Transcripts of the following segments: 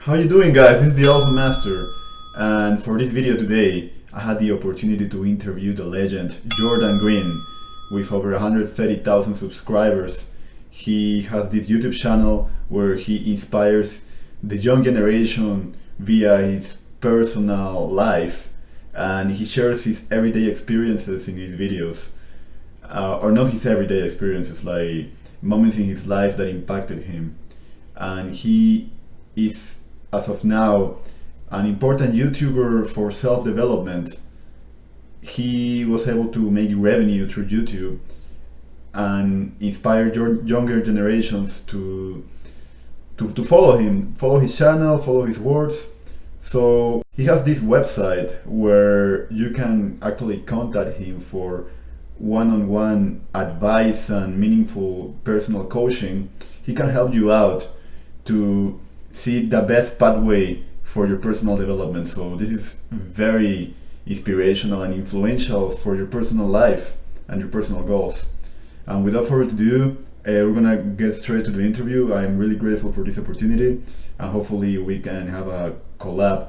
How you doing, guys? This is the Alpha Master, and for this video today I had the opportunity to interview the legend Jordan Green with over 130,000 subscribers. He has this YouTube channel where he inspires the young generation via his personal life, and he shares his everyday experiences in his videos, or not his everyday experiences, like moments in his life that impacted him. And he is, as of now, an important YouTuber for self-development. He was able to make revenue through YouTube and inspire younger generations to follow him, follow his channel, follow his words. So he has this website where you can actually contact him for one-on-one advice and meaningful personal coaching. He can help you out to see the best pathway for your personal development. So this is very inspirational and influential for your personal life and your personal goals. And without further ado, we're gonna get straight to the interview. I'm really grateful for this opportunity, and hopefully we can have a collab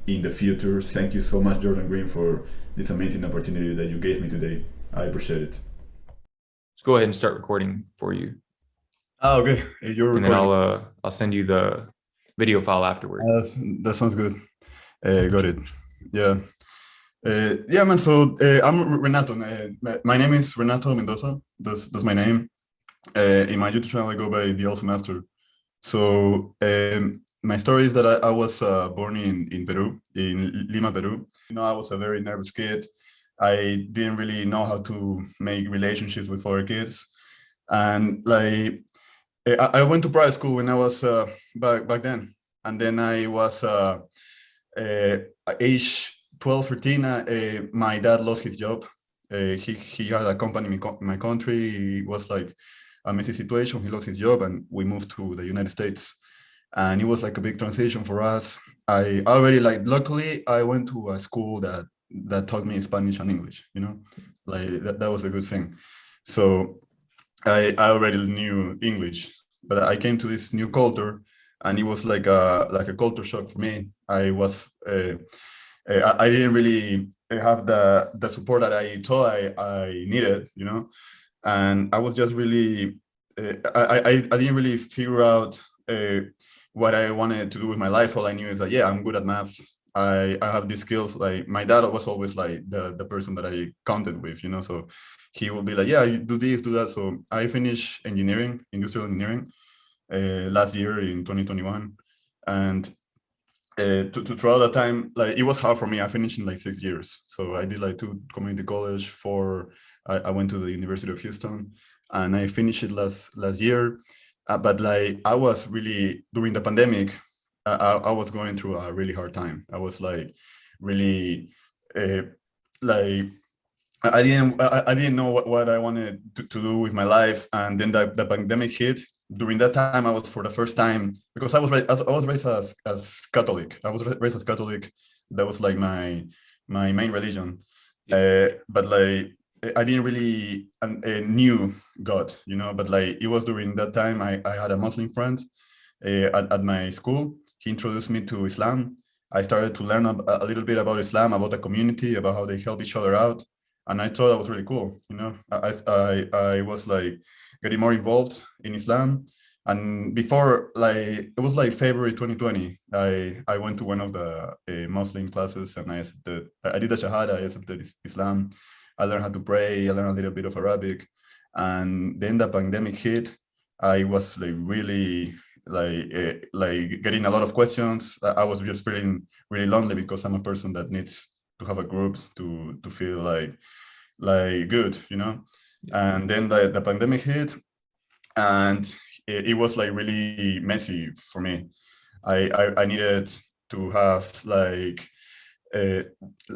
in the future. Thank you so much, Jordan Green, for this amazing opportunity that you gave me today. I appreciate it. Let's go ahead and start recording for you. Oh, okay. You're and recording. then I'll send you the video file afterward. That sounds good. Got it. Yeah. Yeah, man. So I'm Renato. My name is Renato Mendoza. That's my name. In my YouTube channel, I go by the Alpha Master. So my story is that I was born in Peru, in Lima, Peru. I was a very nervous kid. I didn't really know how to make relationships with other kids, and like I went to private school when I was back then, and then I was uh, age 12, 13. My dad lost his job. He had a company in my country. It was like a messy situation. He lost his job, and we moved to the United States. And it was like a big transition for us. I already luckily I went to a school that taught me Spanish and English. Like that was a good thing. So I already knew English, but I came to this new culture, and it was like a culture shock for me. I didn't really have the support that I thought I needed, and I was just really I didn't really figure out what I wanted to do with my life. All I knew is that, yeah, I'm good at maths. I have these skills. Like my dad was always like the person that I counted with, so he will be like, yeah, you do this, do that. So I finished engineering, industrial engineering, last year in 2021. And throughout that time, like it was hard for me. I finished in like 6 years. So I did like 2 community college, 4. I went to the University of Houston, and I finished it last year. But like I was really, during the pandemic, I was going through a really hard time. I was like really like I didn't know what I wanted to do with my life. And then the pandemic hit. During that time, I was, for the first time, because I was raised as Catholic. I was raised as Catholic. That was like my main religion. But like I didn't really knew God, but like it was during that time I had a Muslim friend at my school. He introduced me to Islam. I started to learn a little bit about Islam, about the community, about how they help each other out. And I thought that was really cool. I was like getting more involved in Islam. And before, like, it was like February 2020, I went to one of the Muslim classes, and I did the Shahada, I accepted Islam. I learned how to pray, I learned a little bit of Arabic. And then the pandemic hit. I was like really like getting a lot of questions. I was just feeling really lonely, because I'm a person that needs to have a group to feel like good, And then the pandemic hit, and it was like really messy for me. I needed to have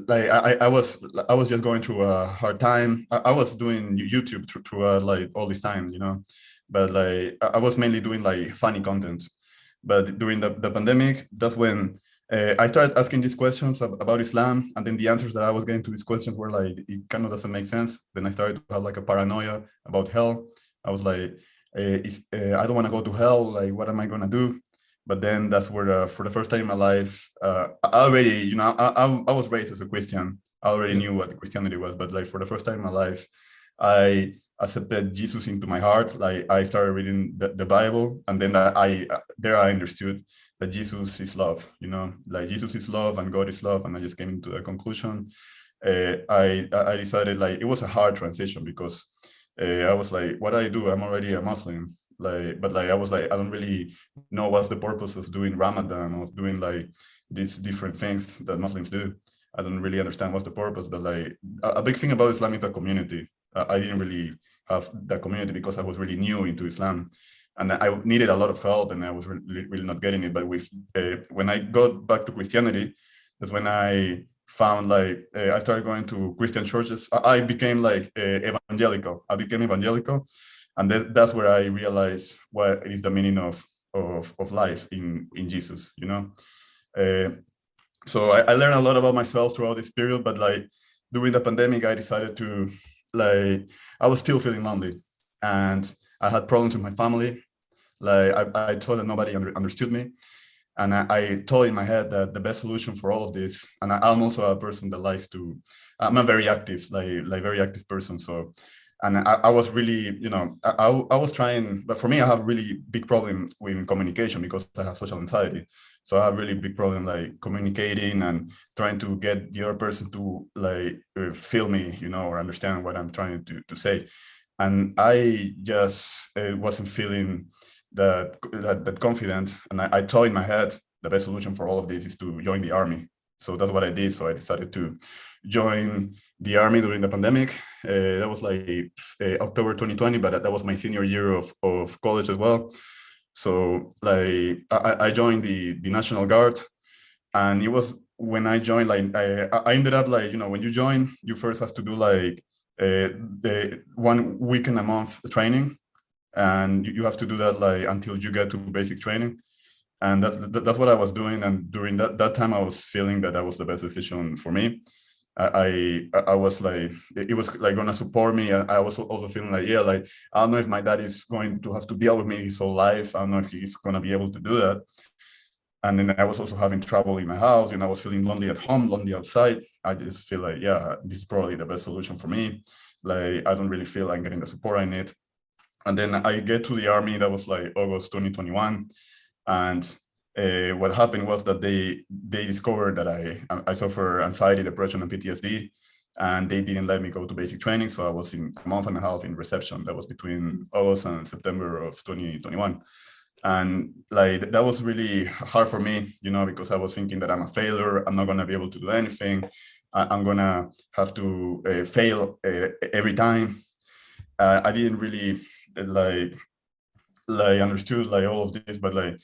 I was just going through a hard time. I was doing YouTube throughout like all this time, but like I was mainly doing like funny content. But during the pandemic, that's when I started asking these questions about Islam, and then the answers that I was getting to these questions were like, it kind of doesn't make sense. Then I started to have like a paranoia about hell. I was like, I don't want to go to hell. Like, what am I gonna do? But then that's where, for the first time in my life, I already, I was raised as a Christian. I already knew what Christianity was, but like for the first time in my life, I accepted Jesus into my heart. Like I started reading the Bible, and then I understood that Jesus is love. Like Jesus is love and God is love, and I just came into the conclusion. I decided, like, it was a hard transition because I was like, what do I do? I'm already a Muslim. Like, but like I was like, I don't really know what's the purpose of doing Ramadan, of doing like these different things that Muslims do. I don't really understand what's the purpose, but like a big thing about Islam is the community. I didn't really have that community because I was really new into Islam, and I needed a lot of help, and I was really not getting it. But with when I got back to Christianity, that's when I found, like, I started going to Christian churches. I became like evangelical. I became evangelical, and that's where I realized what is the meaning of life in Jesus. Uh, so I learned a lot about myself throughout this period. But like during the pandemic, I decided to, like, I was still feeling lonely, and I had problems with my family. Like I thought that nobody understood me, and I thought in my head that the best solution for all of this, and I'm also a person that likes to, I'm a very active, like very active person. So, and I was really, I was trying, but for me, I have really big problem with communication because I have social anxiety. So I have really big problem like communicating and trying to get the other person to like feel me, or understand what I'm trying to say. And I just wasn't feeling that confident, and I thought in my head the best solution for all of this is to join the army. So that's what I did. So I decided to join the army during the pandemic. That was like October 2020, but that was my senior year of college as well. So like I joined the National Guard, and it was when I joined, like I ended up, like, when you join, you first have to do like the 1 week and a month training, and you have to do that like until you get to basic training. And that's what I was doing. And during that time, I was feeling that that was the best decision for me. I was like, it was like gonna support me. I was also feeling like, yeah, like I don't know if my dad is going to have to deal with me his whole life. I don't know if he's gonna be able to do that. And then I was also having trouble in my house, and I was feeling lonely at home, lonely outside. I just feel like, yeah, this is probably the best solution for me. Like I don't really feel I'm getting the support I need. And then I get to the army. That was like August 2021, and what happened was that they discovered that I suffer anxiety, depression, and PTSD, and they didn't let me go to basic training. So I was in a month and a half in reception. That was between August and September of 2021. And like that was really hard for me, because I was thinking that I'm a failure. I'm not going to be able to do anything. I'm going to have to fail every time. I didn't really like understood like all of this, but like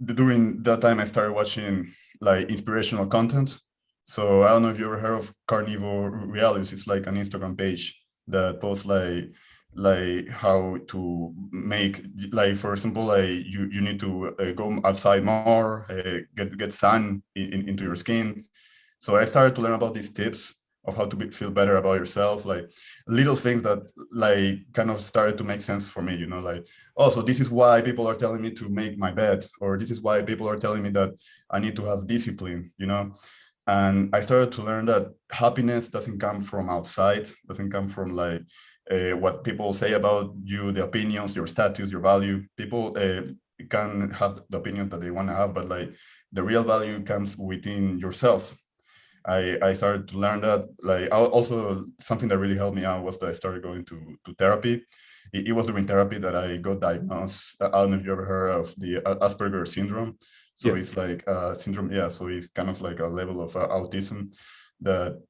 during that time I started watching like inspirational content. So I don't know if you ever heard of Carnivore Realities. It's like an Instagram page that posts like how to make, like, for example, like you need to go outside more, get sun into your skin. So I started to learn about these tips of how to feel better about yourself, like little things that like kind of started to make sense for me, like, oh, so this is why people are telling me to make my bed, or this is why people are telling me that I need to have discipline. And I started to learn that happiness doesn't come from outside, doesn't come from like what people say about you, the opinions, your status, your value. People can have the opinions that they want to have, but like the real value comes within yourself. I started to learn that. Like also something that really helped me out was that I started going to therapy. It was during therapy that I got diagnosed. I don't know if you ever heard of the Asperger syndrome. So Yeah. it's like a syndrome. Yeah. So it's kind of like a level of autism that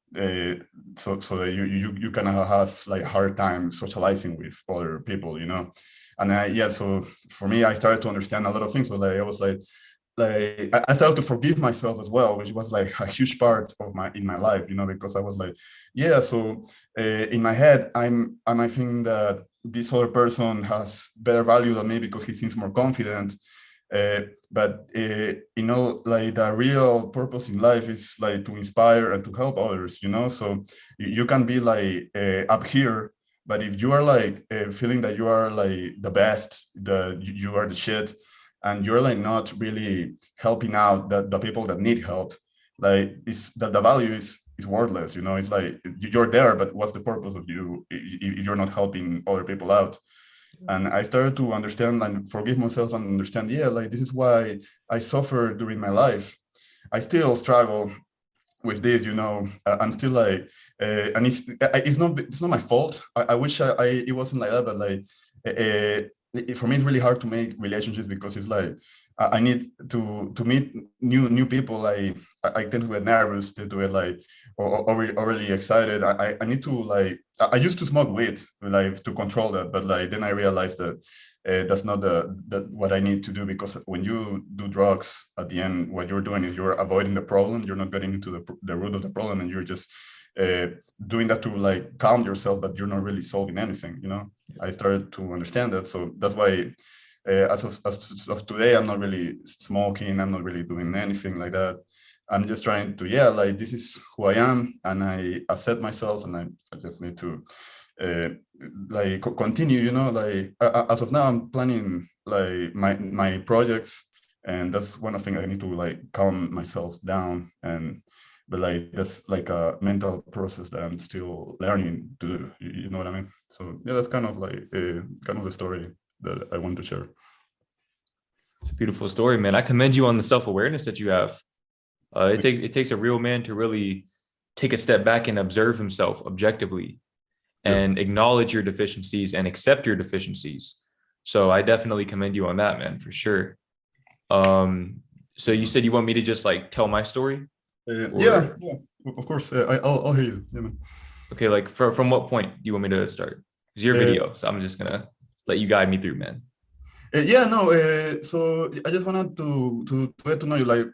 so that you kind of have like a hard time socializing with other people, And yeah, so for me, I started to understand a lot of things. So like I was like I started to forgive myself as well, which was like a huge part of my life, because I was like, yeah, so in my head, I might think that this other person has better value than me because he seems more confident. But like the real purpose in life is like to inspire and to help others, so you can be like up here, but if you are like feeling that you are like the best, that you are the shit, and you're like not really helping out the people that need help, like the value is worthless. You know, it's like you're there, but what's the purpose of you if you're not helping other people out? And I started to understand and forgive myself and understand, yeah, like this is why I suffered during my life. I still struggle with this, you know. I'm still like, and it's not my fault. I wish it wasn't like that, but like, for me, it's really hard to make relationships because it's like I need to meet new people. I tend to get nervous, to get like already excited. I need to like I used to smoke weed like to control that, but like then I realized that that's not what I need to do, because when you do drugs, at the end, what you're doing is you're avoiding the problem. You're not getting into the root of the problem, and you're just doing that to like calm yourself, but you're not really solving anything. You know, I started to understand that, so that's why as of today, I'm not really smoking. I'm not really doing anything like that. I'm just trying to, yeah, like this is who I am, and I accept myself, and I just need to like continue, you know. Like as of now, I'm planning like my projects, and that's one of the things I need to like calm myself down. And but like that's like a mental process that I'm still learning to do. You know what I mean? So yeah, that's kind of like kind of the story that I want to share. It's a beautiful story, man. I commend you on the self-awareness that you have. It takes a real man to really take a step back and observe himself objectively and acknowledge your deficiencies and accept your deficiencies. So I definitely commend you on that, man, for sure. So you said you want me to just like tell my story? Yeah, of course. I'll hear you. Yeah, man. Okay, like from what point do you want me to start? It's your video, so I'm just gonna let you guide me through, man. Yeah, no. So I just wanted to get to know you. Like,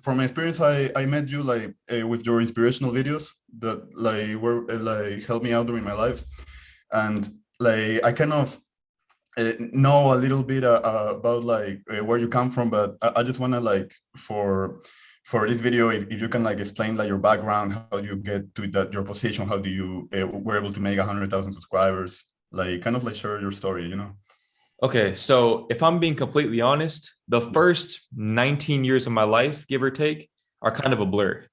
from my experience, I met you like with your inspirational videos that like were like helped me out during my life, and like I kind of know a little bit about like where you come from, but I just want to like for this video, if you can like explain like your background, how you get to that your position, how do you were able to make 100,000 subscribers, like kind of like share your story, you know. Okay, so if I'm being completely honest, the first 19 years of my life, give or take, are kind of a blur.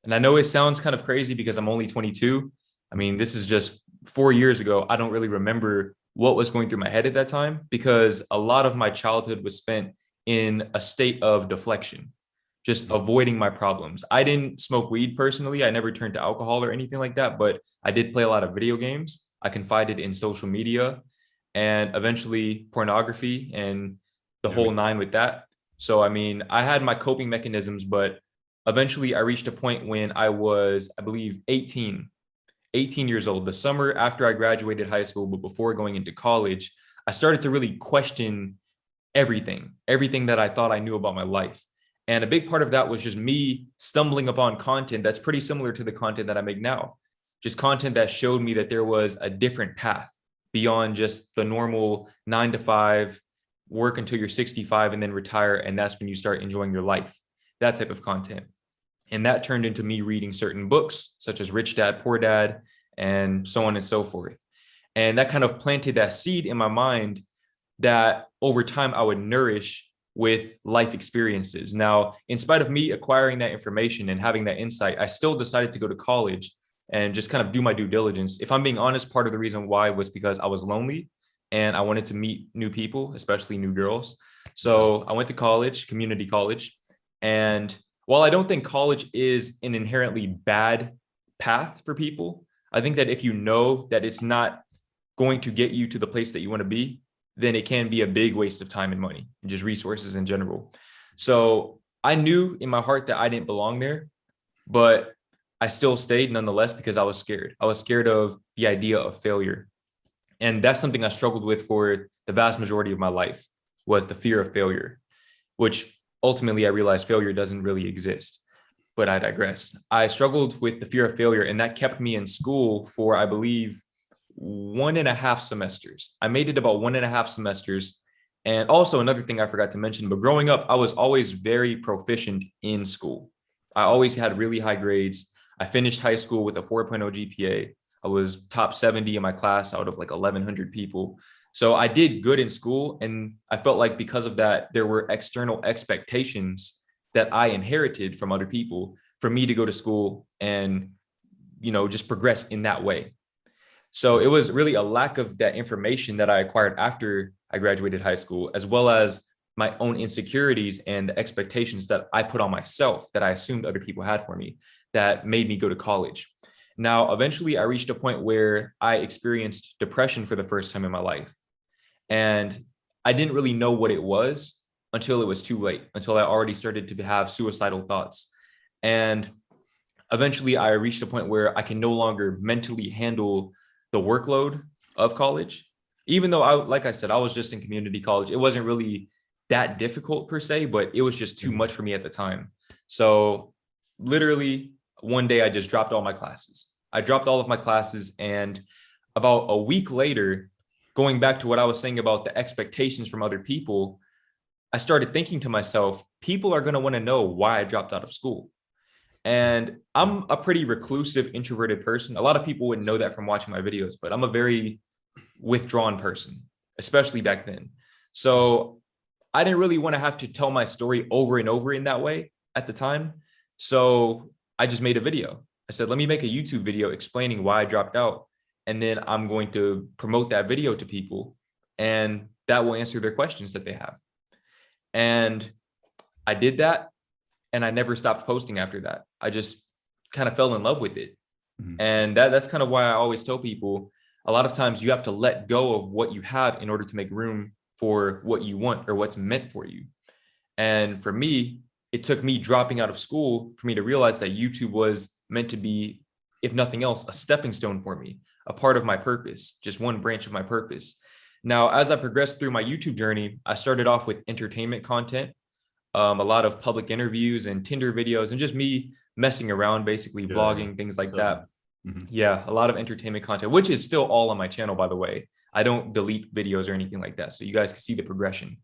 And I know it sounds kind of crazy because I'm only 22. I mean, this is just 4 years ago. I don't really remember what was going through my head at that time because a lot of my childhood was spent in a state of deflection, just avoiding my problems. I didn't smoke weed personally. I never turned to alcohol or anything like that, but I did play a lot of video games. I confided in social media and eventually pornography and the whole nine with that. So, I mean, I had my coping mechanisms, but eventually I reached a point when I was, I believe, 18 years old, the summer after I graduated high school, but before going into college, I started to really question everything that I thought I knew about my life. And a big part of that was just me stumbling upon content that's pretty similar to the content that I make now, just content that showed me that there was a different path beyond just the normal 9 to 5, work until you're 65 and then retire. And that's when you start enjoying your life, that type of content. And that turned into me reading certain books, such as Rich Dad, Poor Dad, and so on and so forth. And that kind of planted that seed in my mind that over time I would nourish with life experiences. Now, in spite of me acquiring that information and having that insight, I still decided to go to college and just kind of do my due diligence. If I'm being honest, part of the reason why was because I was lonely and I wanted to meet new people, especially new girls. So I went to college, community college. And while I don't think college is an inherently bad path for people, I think that if you know that it's not going to get you to the place that you want to be, then it can be a big waste of time and money and just resources in general. So I knew in my heart that I didn't belong there, but I still stayed nonetheless because I was scared. I was scared of the idea of failure. And that's something I struggled with for the vast majority of my life, was the fear of failure, which ultimately I realized failure doesn't really exist. But I digress. I struggled with the fear of failure, and that kept me in school for, I believe, 1.5 semesters. I made it about 1.5 semesters. And also another thing I forgot to mention, but growing up, I was always very proficient in school. I always had really high grades. I finished high school with a 4.0 GPA. I was top 70 in my class out of like 1,100 people. So I did good in school, and I felt like because of that, there were external expectations that I inherited from other people for me to go to school and, just progress in that way. So it was really a lack of that information that I acquired after I graduated high school, as well as my own insecurities and the expectations that I put on myself that I assumed other people had for me that made me go to college. Now, eventually I reached a point where I experienced depression for the first time in my life. And I didn't really know what it was until it was too late, until I already started to have suicidal thoughts. And eventually I reached a point where I can no longer mentally handle the workload of college. Even though like I said, I was just in community college. It wasn't really that difficult per se, but it was just too much for me at the time. So literally one day I just dropped all my classes. I dropped all of my classes, and about a week later, going back to what I was saying about the expectations from other people, I started thinking to myself, people are going to want to know why I dropped out of school. And I'm a pretty reclusive, introverted person. A lot of people wouldn't know that from watching my videos, but I'm a very withdrawn person, especially back then. So I didn't really want to have to tell my story over and over in that way at the time. So I just made a video. I said, let me make a YouTube video explaining why I dropped out. And then I'm going to promote that video to people, and that will answer their questions that they have. And I did that, and I never stopped posting after that. I just kind of fell in love with it. And that's kind of why I always tell people, a lot of times you have to let go of what you have in order to make room for what you want or what's meant for you. And for me, it took me dropping out of school for me to realize that YouTube was meant to be, if nothing else, a stepping stone for me, a part of my purpose, just one branch of my purpose. Now, as I progressed through my YouTube journey, I started off with entertainment content, a lot of public interviews and Tinder videos, and just me messing around, basically vlogging, things like that. Yeah, a lot of entertainment content, which is still all on my channel, by the way. I don't delete videos or anything like that, so you guys can see the progression.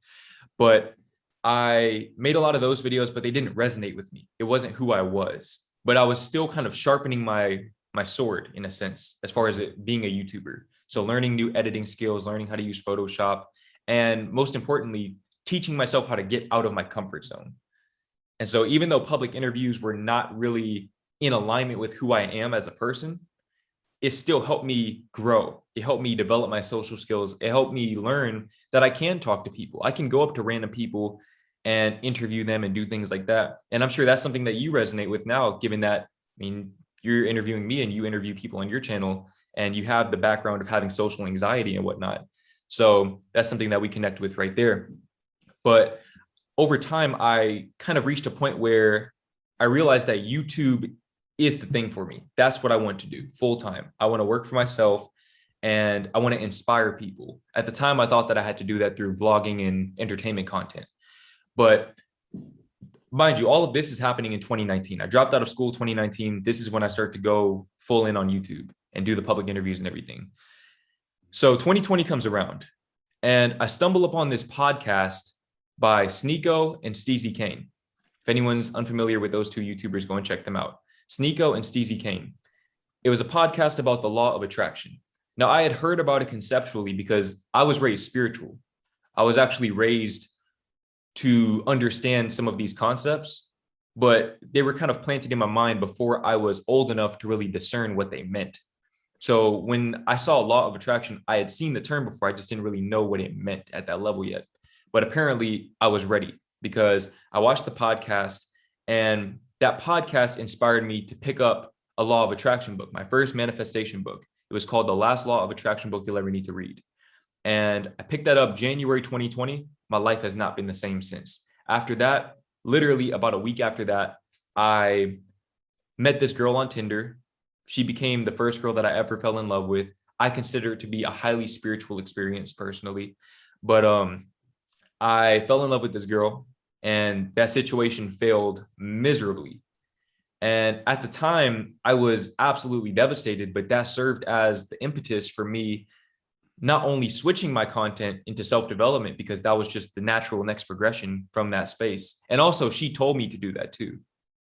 But I made a lot of those videos, but they didn't resonate with me. It wasn't who I was, but I was still kind of sharpening my sword in a sense, as far as it being a YouTuber. So learning new editing skills, learning how to use Photoshop, and most importantly, teaching myself how to get out of my comfort zone. And so even though public interviews were not really in alignment with who I am as a person, it still helped me grow. It helped me develop my social skills. It helped me learn that I can talk to people. I can go up to random people and interview them and do things like that. And I'm sure that's something that you resonate with now, given that, I mean, you're interviewing me and you interview people on your channel, and you have the background of having social anxiety and whatnot. So that's something that we connect with right there. But over time, I kind of reached a point where I realized that YouTube is the thing for me. That's what I want to do full time. I want to work for myself, and I want to inspire people. At the time, I thought that I had to do that through vlogging and entertainment content. But mind you, all of this is happening in 2019. I dropped out of school 2019. This is when I start to go full in on YouTube and do the public interviews and everything. So 2020 comes around, and I stumble upon this podcast by Sneeko and Steezy Kane. If anyone's unfamiliar with those two YouTubers, go and check them out. Sneeko and Steezy Kane. It was a podcast about the law of attraction. Now, I had heard about it conceptually because I was raised spiritual. I was actually raised to understand some of these concepts, but they were kind of planted in my mind before I was old enough to really discern what they meant. So when I saw law of attraction, I had seen the term before. I just didn't really know what it meant at that level yet. But apparently I was ready because I watched the podcast, and that podcast inspired me to pick up a law of attraction book, my first manifestation book. It was called The Last Law of Attraction Book You'll Ever Need to Read. And I picked that up January 2020. My life has not been the same since. After that, literally about a week after that, I met this girl on Tinder. She became the first girl that I ever fell in love with. I consider it to be a highly spiritual experience personally. But I fell in love with this girl, and that situation failed miserably. And at the time, I was absolutely devastated, but that served as the impetus for me not only switching my content into self-development, because that was just the natural next progression from that space. And also she told me to do that too.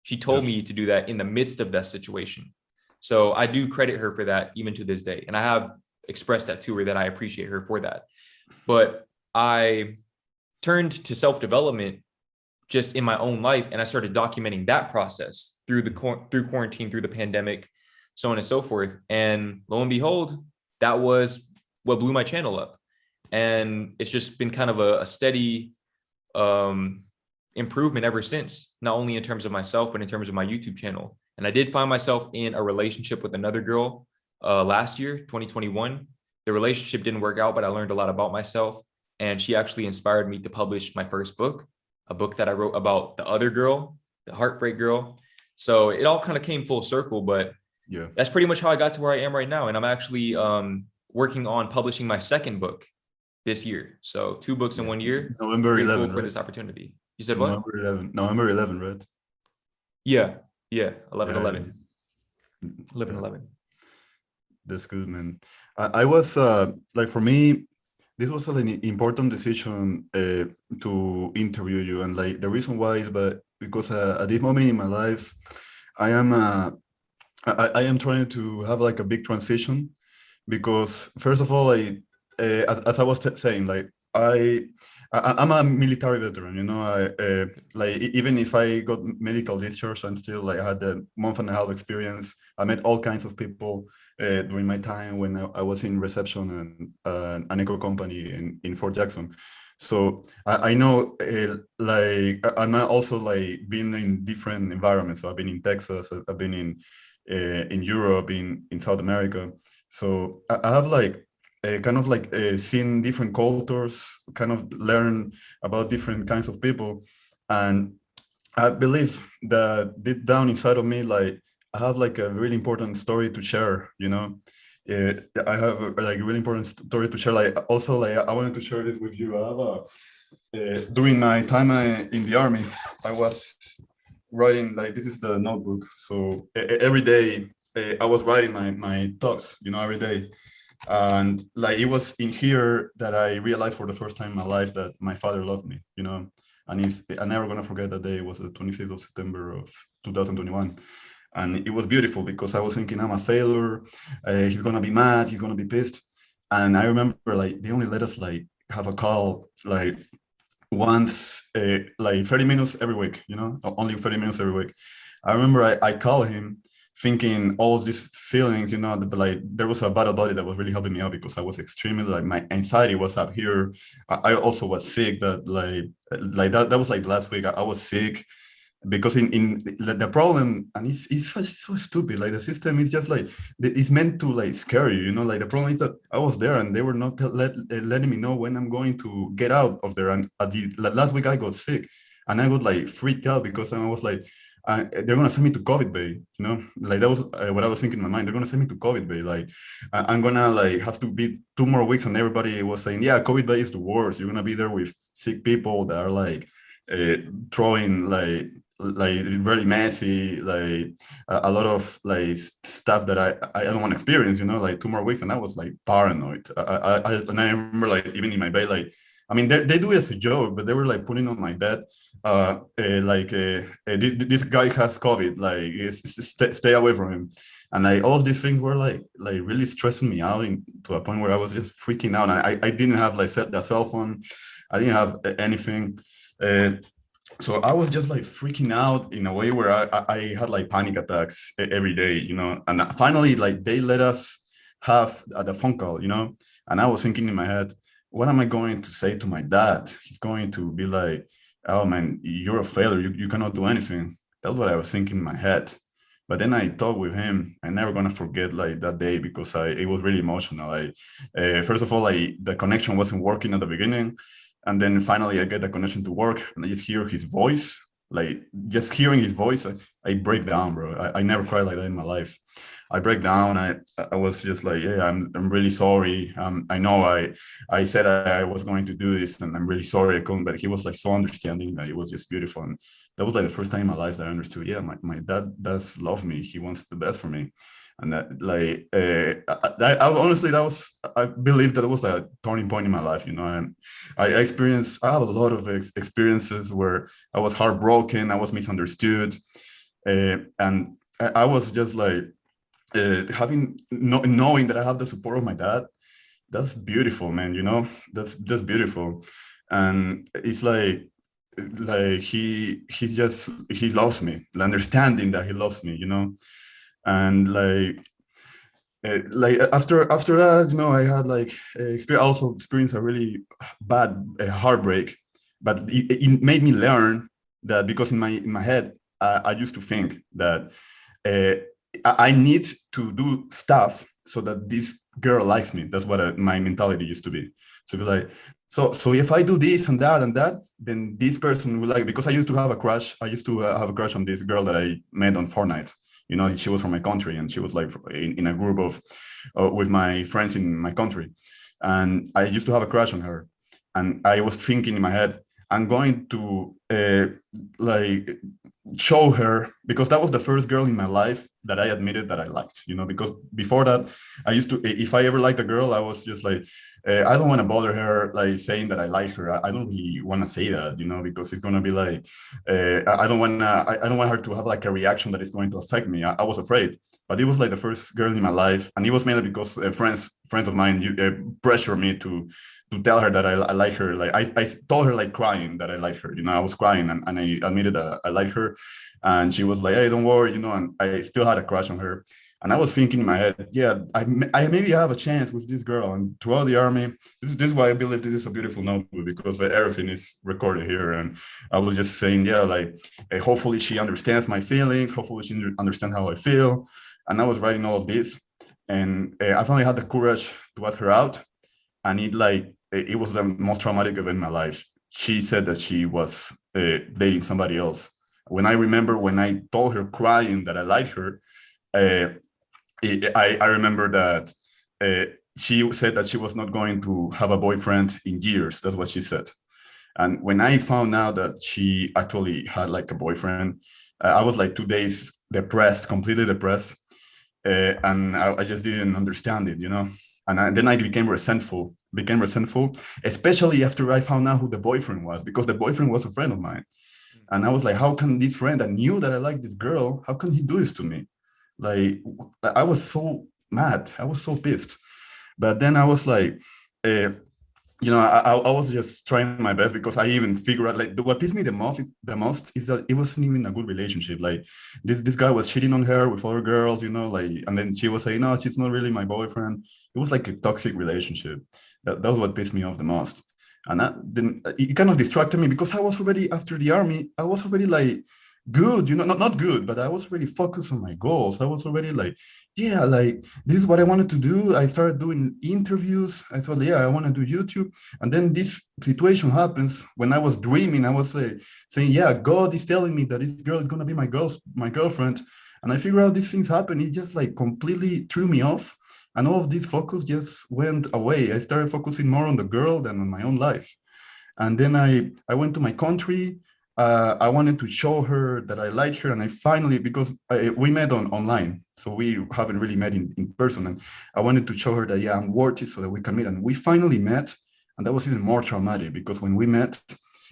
She told me to do that in the midst of that situation. So I do credit her for that even to this day. And I have expressed that to her, that I appreciate her for that. but I turned to self-development just in my own life, and I started documenting that process through quarantine, through the pandemic, so on and so forth. And lo and behold, that was what blew my channel up. And it's just been kind of a steady improvement ever since, not only in terms of myself, but in terms of my YouTube channel. And I did find myself in a relationship with another girl last year, 2021. The relationship didn't work out, but I learned a lot about myself. And she actually inspired me to publish my first book, a book that I wrote about the other girl, the heartbreak girl. So it all kind of came full circle, but Yeah. that's pretty much how I got to where I am right now. And I'm actually working on publishing my second book this year. So 2 books in 1 year. November Grateful 11, for right? this opportunity. You said what? November 11, right? Yeah. 11, Yeah, 11. 11, yeah. 11. That's good, man. I was like, for me, this was an important decision to interview you, and like the reason why is because at this moment in my life, I am I am trying to have like a big transition, because first of all, as I was saying, like I'm a military veteran, you know. Like even if I got medical discharge, I'm still like, I had a month and a half experience. I met all kinds of people during my time when I was in reception and an eco company in Fort Jackson. So I know, like I'm also like been in different environments. So I've been in Texas, I've been in Europe, in South America. So I have like kind of like seen different cultures, kind of learn about different kinds of people. And I believe that deep down inside of me, like I have like a really important story to share, you know. I have like a really important story to share. Like also, like I wanted to share this with you. I have during my time in the army, I was writing, like, this is the notebook. So every day I was writing my thoughts, you know, every day. And like it was in here that I realized for the first time in my life that my father loved me, you know. And I'm never gonna forget that day. It was the 25th of September of 2021. And it was beautiful because I was thinking, I'm a failure. He's gonna be mad. He's gonna be pissed. And I remember like they only let us like have a call like once, like 30 minutes every week, you know, only 30 minutes every week. I remember I called him thinking all of these feelings, you know, like there was a battle buddy that was really helping me out because I was extremely, like, my anxiety was up here. I also was sick, that like that was like last week. I was sick because in the problem, and it's so stupid, like the system is just like, it's meant to like scare you, you know. Like the problem is that I was there and they were not letting me know when I'm going to get out of there. And at the last week I got sick and I got like freaked out because I was like, they're gonna send me to COVID Bay, you know. Like that was what I was thinking in my mind. They're gonna send me to COVID Bay. Like I'm gonna like have to be 2 more weeks, and everybody was saying, yeah, COVID Bay is the worst. You're gonna be there with sick people that are like throwing like really messy, like a lot of like stuff that I don't want to experience, you know. Like 2 more weeks, and I was like paranoid. And I remember like even in my bed, like, I mean, they do it as a joke, but they were like putting on my bed, this guy has COVID, like stay away from him. And like all of these things were like really stressing me out to a point where I was just freaking out. And I didn't have like the cell phone, I didn't have anything. Uh, so I was just like freaking out in a way where I had like panic attacks every day, you know. And finally, like they let us have the phone call, you know. And I was thinking in my head, what am I going to say to my dad? He's going to be like, oh man, you're a failure. You cannot do anything. That's what I was thinking in my head. But then I talked with him. I'm never gonna forget like that day because it was really emotional. First of all, the connection wasn't working at the beginning, and then finally I get the connection to work, and I just hear his voice. Like just hearing his voice, I break down, bro. I never cried like that in my life. I break down. I was just like, yeah, I'm really sorry. I know I said I was going to do this, and I'm really sorry I couldn't. But he was like so understanding that it was just beautiful. And that was like the first time in my life that I understood, yeah, my dad does love me. He wants the best for me. And that, like, I honestly, I believe that it was a turning point in my life, you know. And I have a lot of experiences where I was heartbroken, I was misunderstood. And I was just like, knowing that I have the support of my dad, That's beautiful, man. That's beautiful. And it's like he loves me, the understanding that he loves me, and after that, I had also experienced a really bad heartbreak, but it made me learn that, because in my head, I used to think that uh, I need to do stuff so that this girl likes me. That's what my mentality used to be. So it was like, so if I do this and that, then this person will like. Because I used to have a crush. I used to have a crush on this girl that I met on Fortnite. She was from my country, and she was like in a group of with my friends in my country, and I used to have a crush on her, and I was thinking in my head, I'm going to like show her, because that was the first girl in my life that I admitted that I liked, because before that, I used to, if I ever liked a girl, I was just like, I don't want to bother her, like saying that I like her. I don't really want to say that, because it's going to be like, I don't want her to have like a reaction that is going to affect me. I was afraid, but it was like the first girl in my life. And it was mainly because friends of mine pressured me to tell her that I like her. Like I told her, like, crying, that I like her. I was crying, and I admitted that I like her, and she was like, "Hey, don't worry," and I still had a crush on her. And I was thinking in my head, yeah, I maybe have a chance with this girl. And throughout the army, this is why I believe this is a beautiful notebook, because everything is recorded here. And I was just saying, yeah, like, hopefully she understands my feelings. Hopefully she understands how I feel. And I was writing all of this, and I finally had the courage to ask her out. And it was the most traumatic event in my life. She said that she was dating somebody else. When I told her crying that I liked her, uh, I remember that she said that she was not going to have a boyfriend in years. That's what she said. And when I found out that she actually had like a boyfriend, I was like 2 days depressed, completely depressed. And I just didn't understand it, then I became resentful, especially after I found out who the boyfriend was, because the boyfriend was a friend of mine. And I was like, how can this friend that knew that I like this girl, how can he do this to me? Like, I was so mad. I was so pissed. But then I was like, uh, I was just trying my best, because I even figured out, like, what pissed me the most is that it wasn't even a good relationship. Like, this guy was cheating on her with other girls, like, and then she was saying, no, she's not really my boyfriend. It was like a toxic relationship. That was what pissed me off the most. And then it kind of distracted me, because I was already, after the army, I was already like good, not good, but I was already focused on my goals. I was already like, yeah, like, this is what I wanted to do. I started doing interviews. I thought, yeah, I want to do YouTube. And then this situation happens. When I was dreaming, I was saying, yeah, God is telling me that this girl is going to be my girlfriend. And I figure out these things happen. It just like completely threw me off. And all of this focus just went away. I started focusing more on the girl than on my own life. And then I went to my country. I wanted to show her that I liked her, and I finally, because we met online, so we haven't really met in person, and I wanted to show her that, yeah, I'm worthy, so that we can meet. And we finally met, and that was even more traumatic, because when we met,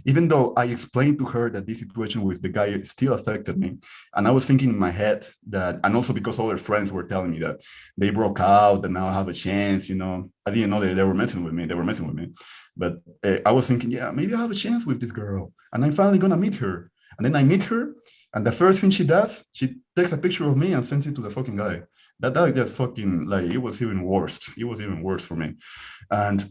even though I explained to her that this situation with the guy still affected me, and I was thinking in my head that, and also because other friends were telling me that they broke out, and now I have a chance, I didn't know that they were messing with me. They were messing with me. But I was thinking, yeah, maybe I have a chance with this girl, and I'm finally gonna meet her. And then I meet her, and the first thing she does, she takes a picture of me and sends it to the fucking guy. That just fucking, like, it was even worse. It was even worse for me. And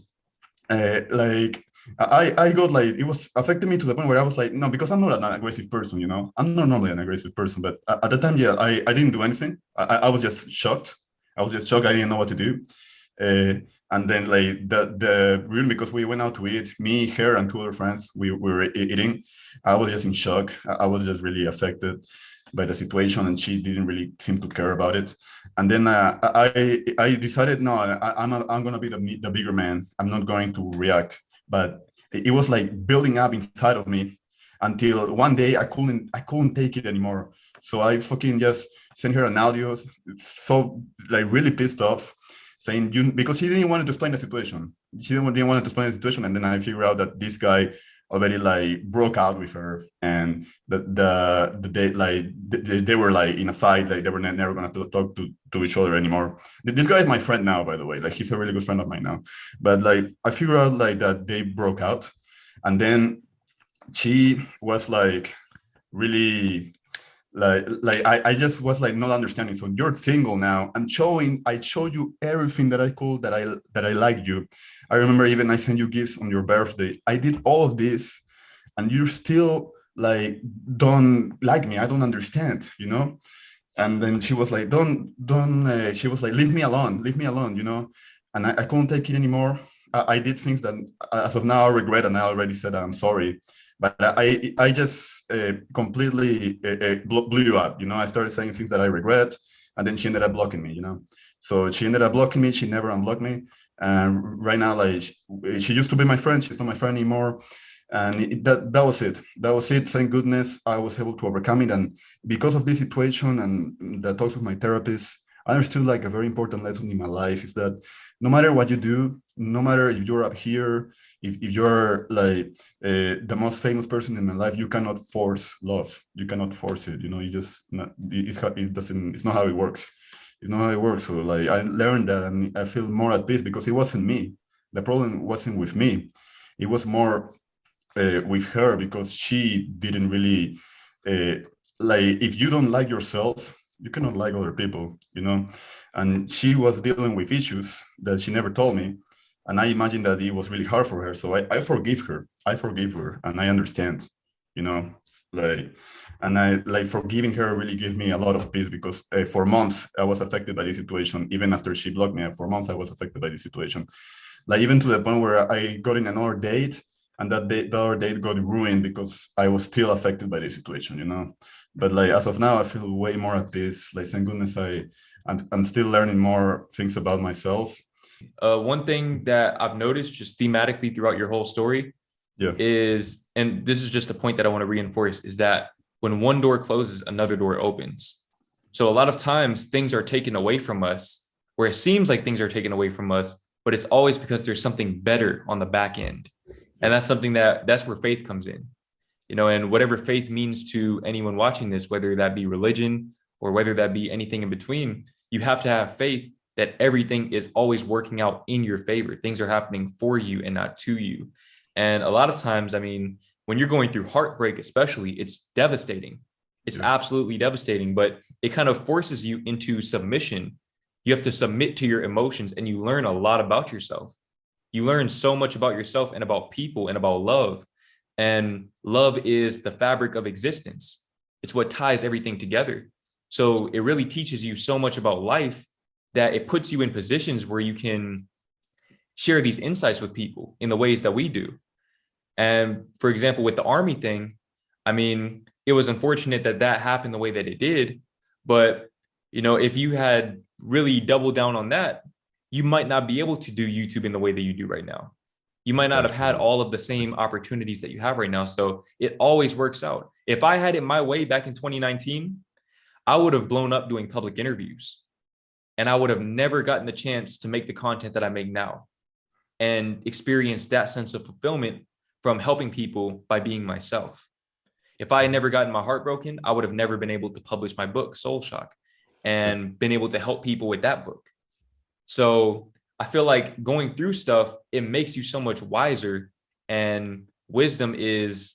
like, I got, like, it was affecting me to the point where I was like, no, because I'm not an aggressive person, I'm not normally an aggressive person, but at the time, yeah, I didn't do anything. I was just shocked. I was just shocked. I didn't know what to do. Uh, and then, like, the room, because we went out to eat, me, her, and two other friends, we were eating. I was just in shock. I was just really affected by the situation, and she didn't really seem to care about it. And then I decided, no, I'm gonna be the bigger man. I'm not going to react. But it was like building up inside of me, until one day I couldn't take it anymore. So I fucking just sent her an audio, so, like, really pissed off, saying, you, because she didn't want to explain the situation. She didn't want to explain the situation. And then I figured out that this guy already like broke out with her, and they were like in a fight, like they were never gonna talk to each other anymore. This guy is my friend now, by the way, like he's a really good friend of mine now. But like I figured out like that they broke out, and then she was like really I just was like not understanding. So you're single now. I showed you everything that I could, that I liked you. I remember even I sent you gifts on your birthday. I did all of this, and you still like don't like me. I don't understand, you know? And then she was like, don't she was like, leave me alone, you know? And I couldn't take it anymore. I did things that as of now I regret, and I already said I'm sorry. But I just completely blew you up, you know. I started saying things that I regret, and then she ended up blocking me, you know. So she ended up blocking me. She never unblocked me, and right now, like she used to be my friend. She's not my friend anymore, and that was it. That was it. Thank goodness I was able to overcome it, and because of this situation and the talks with my therapist, I understood like a very important lesson in my life is that no matter what you do, no matter if you're up here, if you're like the most famous person in my life, you cannot force love. You cannot force it. You know, you just not, it doesn't. It's not how it works. It's not how it works. So like I learned that, and I feel more at peace because it wasn't me. The problem wasn't with me. It was more with her because she didn't really like. If you don't like yourself, you cannot like other people, you know. And she was dealing with issues that she never told me, and I imagine that it was really hard for her. So I forgive her. I forgive her, and I understand, you know, like. And I like forgiving her really gave me a lot of peace because for months I was affected by this situation. Even after she blocked me, for months I was affected by this situation. Like even to the point where I got in another date, and the other date got ruined because I was still affected by the situation, you know. But like as of now, I feel way more at peace. Like thank goodness I'm still learning more things about myself. One thing that I've noticed just thematically throughout your whole story Yeah, is, and this is just a point that I want to reinforce, is that when one door closes, another door opens. So a lot of times things are taken away from us, where it seems like things are taken away from us, but it's always because there's something better on the back end. And yeah, that's something that's where faith comes in, you know, and whatever faith means to anyone watching this, whether that be religion or whether that be anything in between, you have to have faith that everything is always working out in your favor. Things are happening for you and not to you. And a lot of times, I mean, when you're going through heartbreak, especially, it's devastating. It's yeah, absolutely devastating, but it kind of forces you into submission. You have to submit to your emotions, and you learn a lot about yourself. You learn so much about yourself and about people and about love. And love is the fabric of existence. It's what ties everything together. So it really teaches you so much about life that it puts you in positions where you can share these insights with people in the ways that we do. And for example, with the army thing, I mean, it was unfortunate that that happened the way that it did. But, you know, if you had really doubled down on that, you might not be able to do YouTube in the way that you do right now. You might not have had absolutely. all of the same opportunities that you have right now. So it always works out. If I had it my way back in 2019, I would have blown up doing public interviews, and I would have never gotten the chance to make the content that I make now and experience that sense of fulfillment from helping people by being myself. If I had never gotten my heart broken, I would have never been able to publish my book, Soul Shock, Yeah, and been able to help people with that book. So I feel like going through stuff, it makes you so much wiser. And wisdom is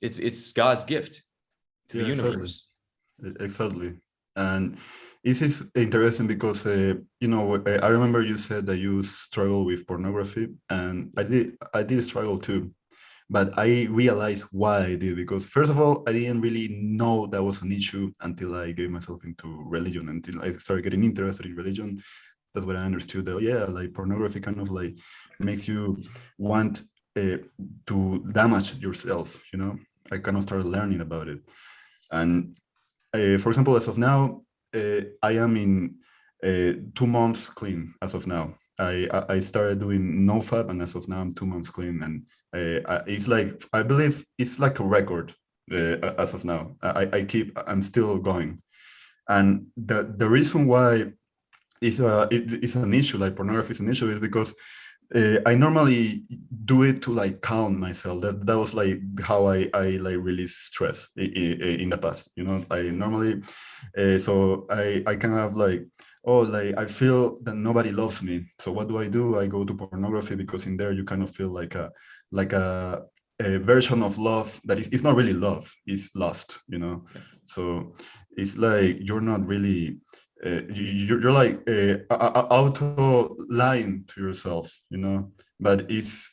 it's God's gift to the yeah, exactly. universe. Exactly. And this is interesting because, you know, I remember you said that you struggle with pornography, and I did struggle too. But I realized why I did, because first of all, I didn't really know that was an issue until I gave myself into religion, until I started getting interested in religion. That's when I understood that, yeah, like pornography kind of like makes you want to damage yourself, you know. I kind of started learning about it. And for example, as of now, I am in 2 months clean as of now. I started doing no fab, and as of now, I'm 2 months clean, and it's like I believe it's like a record as of now. I'm still going, and the reason why it's an issue, like pornography is an issue, is because I normally do it to like calm myself. That was like how I like release stress in the past. You know, I normally so I can have like, oh, like I feel that nobody loves me. So what do? I go to pornography because in there you kind of feel like a version of love that is, it's not really love, it's lust, you know. Yeah. So it's like you're not really you're like auto lying to yourself, you know. But it's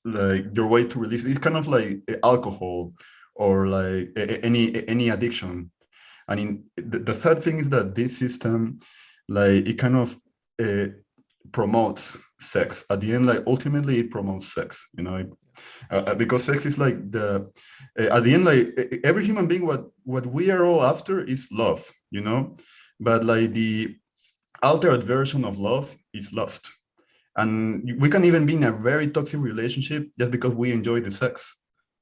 like your way to release. It's kind of like alcohol or like any addiction. And in the third thing is that this system, like it kind of uh, promotes sex at the end. Like ultimately it promotes sex, you know. Because sex is like the at the end, like every human being, what we are all after is love, you know. But like the altered version of love is lust. And we can even be in a very toxic relationship just because we enjoy the sex,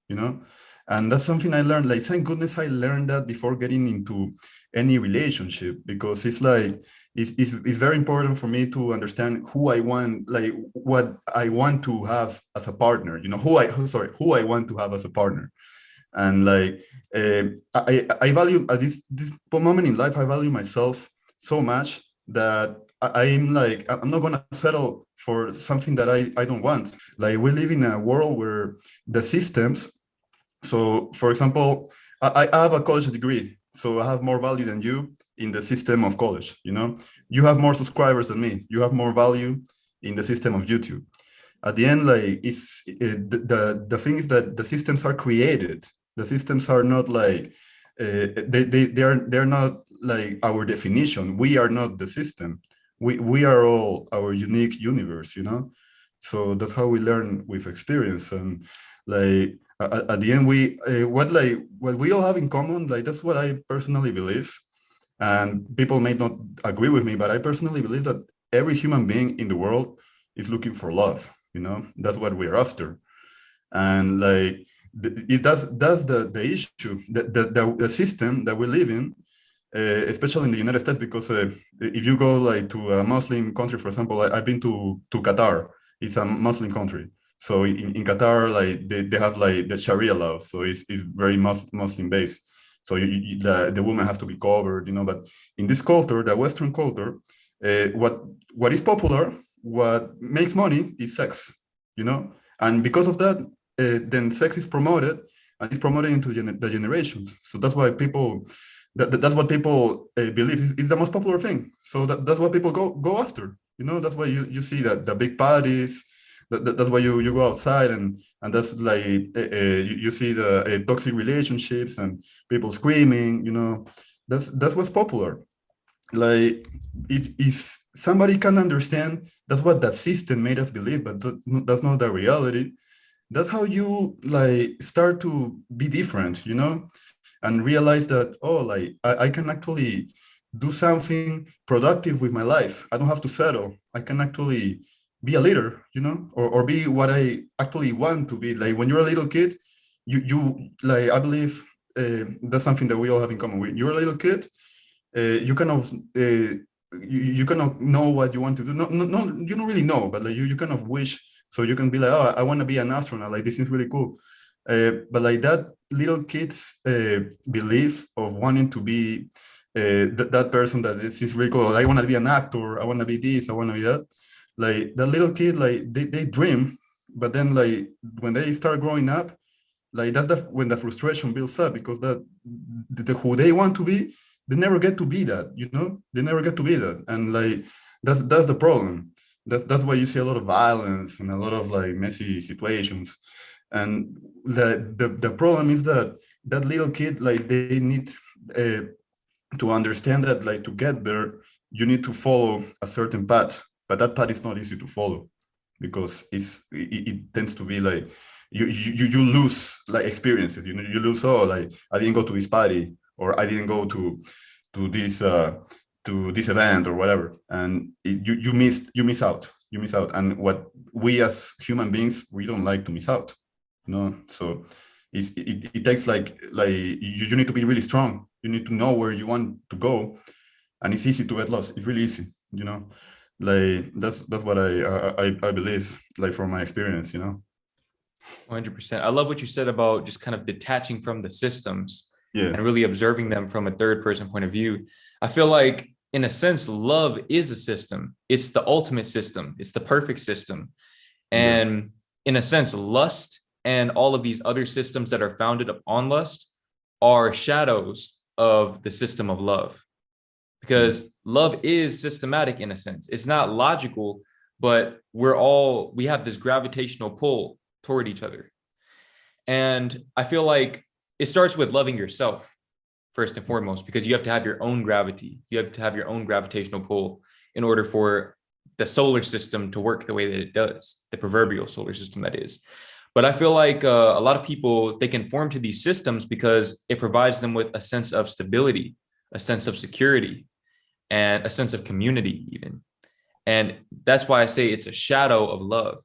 you know. And that's something I learned. Like, thank goodness I learned that before getting into any relationship, because it's like it's very important for me to understand who I want, like what I want to have as a partner, you know, who I want to have as a partner. And like I value at this moment in life, I value myself so much that I'm like, I'm not gonna settle for something that I don't want. Like, we live in a world where the systems, so for example, I have a college degree, so I have more value than you in the system of college, you know. You have more subscribers than me, you have more value in the system of YouTube. At the end, like the thing is that the systems are created. The systems are not like they're not like our definition. We are not the system. We are all our unique universe, you know. So that's how we learn with experience. And like at the end, we what we all have in common, like that's what I personally believe. And people may not agree with me, but I personally believe that every human being in the world is looking for love, you know. That's what we're after. And like that's the issue, the system that we live in, especially in the United States. Because if you go like to a Muslim country, for example, I've been to Qatar. It's a Muslim country. So in Qatar, like they have like the Sharia law, so it's very Muslim based. So the woman has to be covered, you know. But in this culture, the Western culture, what is popular, what makes money is sex, you know. And because of that, then sex is promoted, and it's promoted into the generations. So that's why people, that's what people believe is the most popular thing. So that's what people go after. You know, that's why you see that the big parties. That's why you go outside, and that's like you see the toxic relationships and people screaming. You know, that's what's popular. Like, if somebody can understand, that's what that system made us believe, but that's not the reality. That's how you like start to be different, you know, and realize that, oh, like I can actually do something productive with my life. I don't have to settle. I can actually be a leader, you know, or be what I actually want to be. Like, when you're a little kid, you like, I believe that's something that we all have in common. When you're a little kid, you kind of you kind of know what you want to do. No, you don't really know, but like you kind of wish. So you can be like, oh, I want to be an astronaut. Like, this is really cool. But like that little kid's belief of wanting to be that person that is really cool. I want to be an actor. I want to be this. I want to be that. Like that little kid, like they dream, but then like when they start growing up, like that's when the frustration builds up, because who they want to be, they never get to be that, you know. They never get to be that. And like that's the problem. That's why you see a lot of violence and a lot of like messy situations. And the problem is that that little kid, like they need uh, to understand that, like, to get there you need to follow a certain path, but that path is not easy to follow, because it tends to be like you lose like experiences. You know, you lose, oh, like I didn't go to this party, or I didn't go to this to this event or whatever, and you miss out. You miss out. And what we as human beings, we don't like to miss out, you know. So it takes like you need to be really strong. You need to know where you want to go, and it's easy to get lost. It's really easy, you know. Like that's what I believe, like from my experience, 100%. I love what you said about just kind of detaching from the systems Yeah. and really observing them from a third person point of view. I feel like, in a sense, love is a system. It's the ultimate system, it's the perfect system. Yeah. And in a sense, lust and all of these other systems that are founded on lust are shadows of the system of love, Mm. because love is systematic in a sense. It's not logical, but we have this gravitational pull toward each other. And I feel like it starts with loving yourself first and foremost, because you have to have your own gravity. You have to have your own gravitational pull in order for the solar system to work the way that it does, the proverbial solar system that is. But I feel like a lot of people, they conform to these systems because it provides them with a sense of stability, a sense of security, and a sense of community even. And that's why I say it's a shadow of love,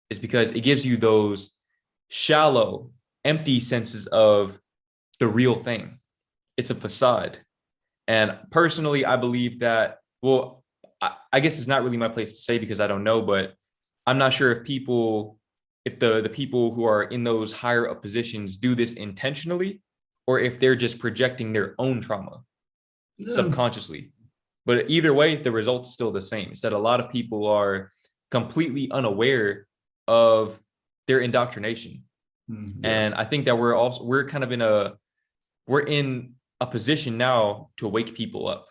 is because it gives you those shallow, empty senses of the real thing. It's a facade. And personally, I believe that, well, I guess it's not really my place to say because I don't know, but I'm not sure if the people who are in those higher up positions do this intentionally, or if they're just projecting their own trauma Yeah. subconsciously. But either way, the result is still the same. It's that a lot of people are completely unaware of their indoctrination. Yeah. And I think that we're in a position now to wake people up,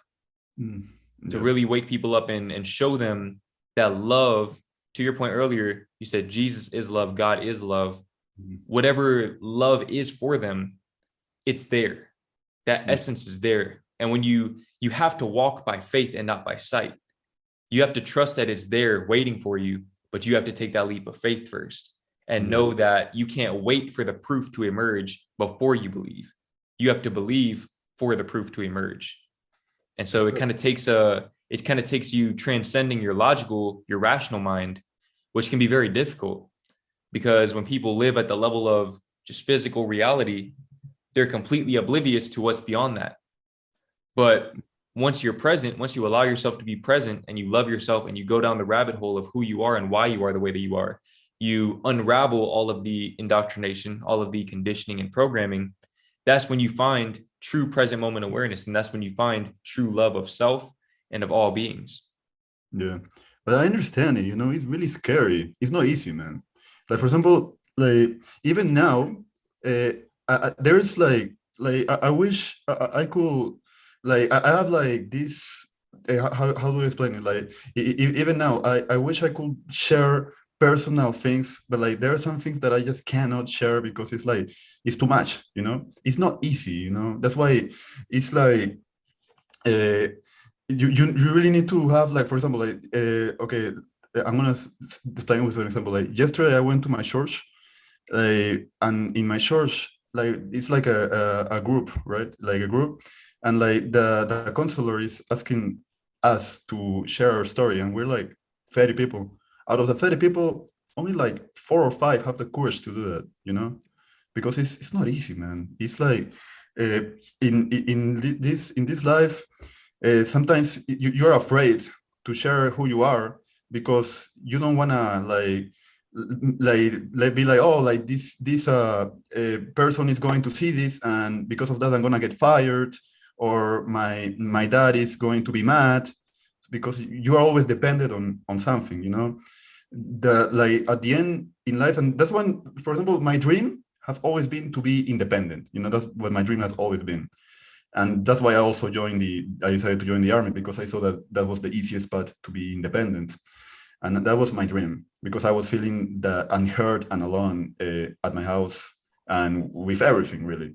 Mm. to Yeah. really wake people up and show them that love, to your point earlier, you said Jesus is love, God is love. Mm. Whatever love is for them, it's there. That Yeah. essence is there. And when you have to walk by faith and not by sight. You have to trust that it's there waiting for you, but you have to take that leap of faith first and Yeah. know that you can't wait for the proof to emerge before you believe. You have to believe for the proof to emerge. And so Exactly. it kind of takes you transcending your rational mind, which can be very difficult, because when people live at the level of just physical reality, they're completely oblivious to what's beyond that. But once you're present, once you allow yourself to be present and you love yourself and you go down the rabbit hole of who you are and why you are the way that you are, you unravel all of the indoctrination, all of the conditioning and programming. That's when you find true present moment awareness. And that's when you find true love of self and of all beings. Yeah. But I understand it, it's really scary. It's not easy, man. Like, for example, like even now, uh, there's I wish I could, like, I have like this, how do I explain it? Like, even now, I wish I could share personal things, but like there are some things that I just cannot share because it's like, it's too much, It's not easy, That's why it's like, uh, you really need to have, like, for example, like, okay, I'm gonna explain with an example. Like, yesterday I went to my church, and in my church, like, it's like a group, right? Like a group, and like the counselor is asking us to share our story, and we're like 30 people. Out of the 30 people, only like 4 or 5 have the courage to do that, because it's not easy, man. It's like, uh, in this life, sometimes you're afraid to share who you are because you don't want to, like be like, oh, like this person is going to see this, and because of that I'm gonna get fired, or my dad is going to be mad, because you are always dependent on something, like at the end in life. And that's when, for example, my dream have always been to be independent. That's what my dream has always been. And that's why I decided to join the army, because I saw that that was the easiest path to be independent. And that was my dream, because I was feeling that unheard and alone, at my house and with everything, really.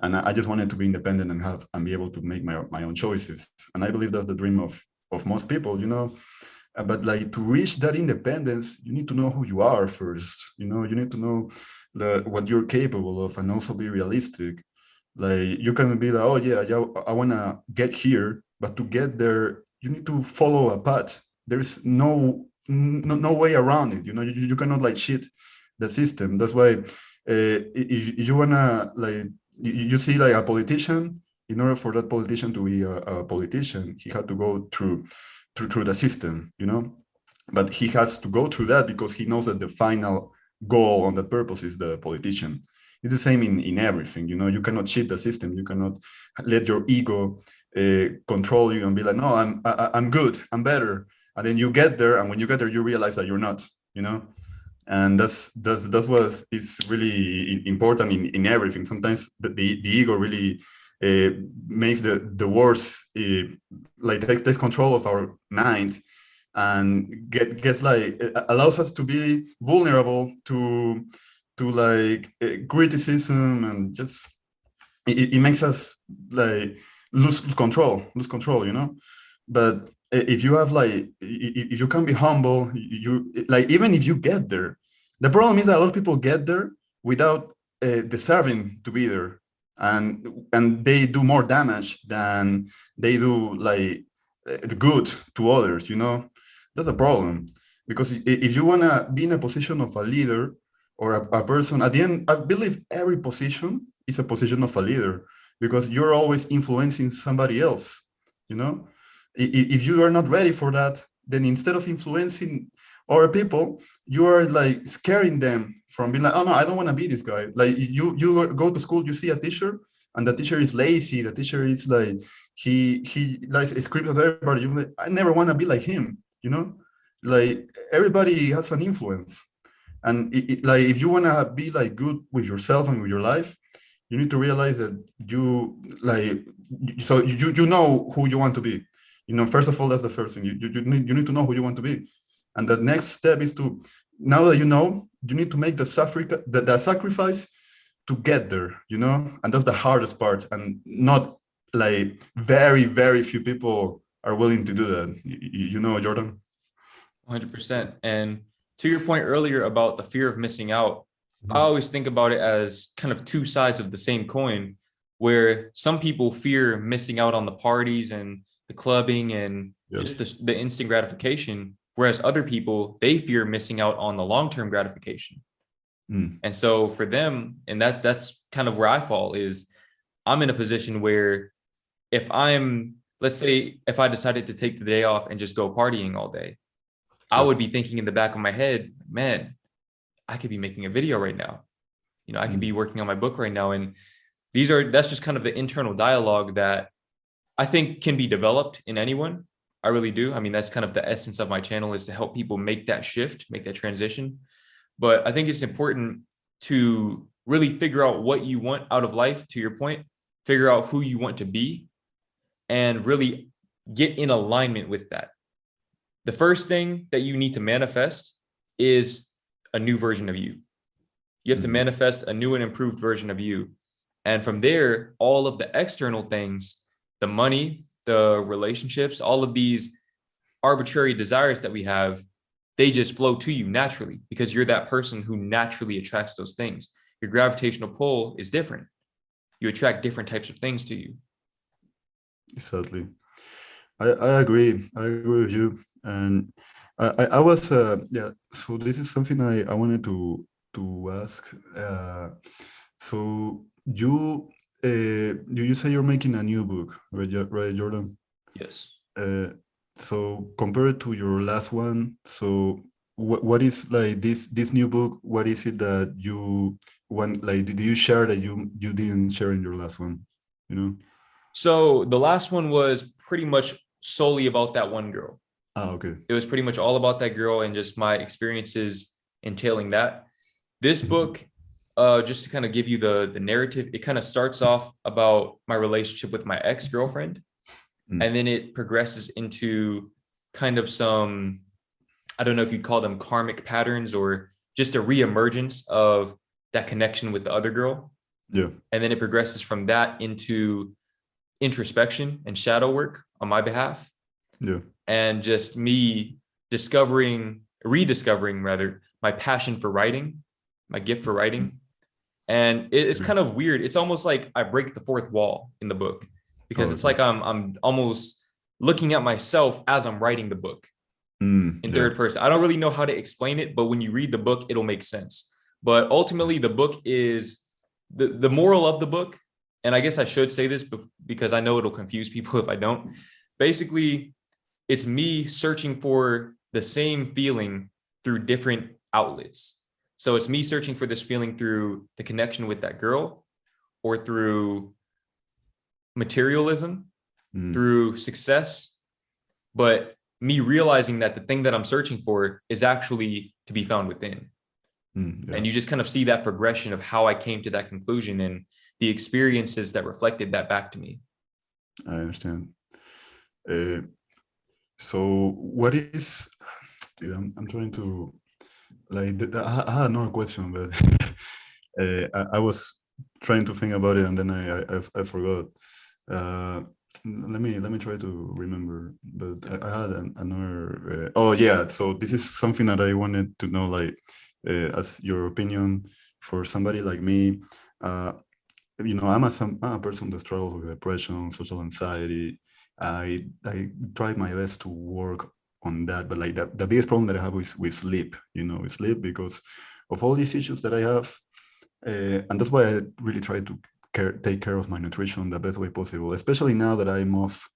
And I just wanted to be independent and be able to make my own choices. And I believe that's the dream of most people, But like, to reach that independence, you need to know who you are first. You need to know what you're capable of, and also be realistic. Like, you can be like, oh yeah, yeah, I want to get here, but to get there you need to follow a path. There's no way around it. You cannot, like, cheat the system. That's why, if you want to, like, you see, like, a politician, in order for that politician to be a politician, he had to go through through the system, but he has to go through that because he knows that the final goal on that purpose is the politician. It's the same in everything. You cannot cheat the system. You cannot let your ego control you and be like, no, I'm good, I'm better, and then you get there, and when you get there, you realize that you're not. And that's what is really important in everything. Sometimes the ego really makes the worst, like takes control of our mind, and gets like allows us to be vulnerable to like criticism, and just it makes us like lose control. But if you have like, if you can be humble, you like, even if you get there, the problem is that a lot of people get there without deserving to be there, and they do more damage than they do like good to others. That's a problem, because if you want to be in a position of a leader or a person, at the end, I believe every position is a position of a leader, because you're always influencing somebody else. If you are not ready for that, then instead of influencing other people, you are like scaring them from being like, oh no, I don't want to be this guy. Like you go to school, you see a teacher, and the teacher is lazy. The teacher is like, he like screams at everybody. You're like, I never want to be like him. Like everybody has an influence, and like if you want to be like good with yourself and with your life, you need to realize that you like, so you know who you want to be. First of all, that's the first thing. You need to know who you want to be, and the next step is to, now that you need to make the sacrifice to get there. And that's the hardest part, and not like very, very few people are willing to do that. Jordan. 100%. And to your point earlier about the fear of missing out, I always think about it as kind of two sides of the same coin, where some people fear missing out on the parties and the clubbing and just the instant gratification, whereas other people, they fear missing out on the long-term gratification. And so for them, and that's kind of where I fall, is I'm in a position where if let's say if I decided to take the day off and just go partying all day, I would be thinking in the back of my head, man, I could be making a video right now. I could be working on my book right now. And that's just kind of the internal dialogue that I think can be developed in anyone. I really do. I mean, that's kind of the essence of my channel, is to help people make that shift, make that transition. But I think it's important to really figure out what you want out of life, to your point, figure out who you want to be, and really get in alignment with that. The first thing that you need to manifest is a new version of you. You have to manifest a new and improved version of you. And from there, all of the external things, the money, the relationships, all of these arbitrary desires that we have, they just flow to you naturally, because you're that person who naturally attracts those things. Your gravitational pull is different. You attract different types of things to you. Exactly. I agree. I agree with you. And I was so this is something I wanted to ask. So you say you're making a new book, right, Jordan? Yes. So compared to your last one, so what is like this new book? What is it that you want? Like, did you share that you didn't share in your last one? So the last one was pretty much solely about that one girl. Okay. It was pretty much all about that girl and just my experiences entailing that. This book, just to kind of give you the narrative, it kind of starts off about my relationship with my ex-girlfriend. And then it progresses into kind of some, I don't know if you'd call them karmic patterns, or just a reemergence of that connection with the other girl. Yeah. And then it progresses from that into introspection and shadow work on my behalf. Yeah. And just me rediscovering rather, my passion for writing, my gift for writing. And it's kind of weird. It's almost like I break the fourth wall in the book, because it's like I'm almost looking at myself as I'm writing the book in third person. I don't really know how to explain it, but when you read the book, it'll make sense. But ultimately, the book is the moral of the book. And I guess I should say this because I know it'll confuse people if I don't. Basically, it's me searching for the same feeling through different outlets. So it's me searching for this feeling through the connection with that girl, or through materialism, through success, but me realizing that the thing that I'm searching for is actually to be found within. Yeah. And you just kind of see that progression of how I came to that conclusion and the experiences that reflected that back to me. I understand. So what is, dude, I'm trying to, like, I had another question, but I was trying to think about it, and then I forgot. Let me try to remember, but I had another, oh yeah, so this is something that I wanted to know, like, as your opinion for somebody like me. I'm a person that struggles with depression, social anxiety. I tried my best to work on that, but like the biggest problem that I have is with sleep, with sleep, because of all these issues that I have. And that's why I really try to take care of my nutrition the best way possible, especially now that I'm off.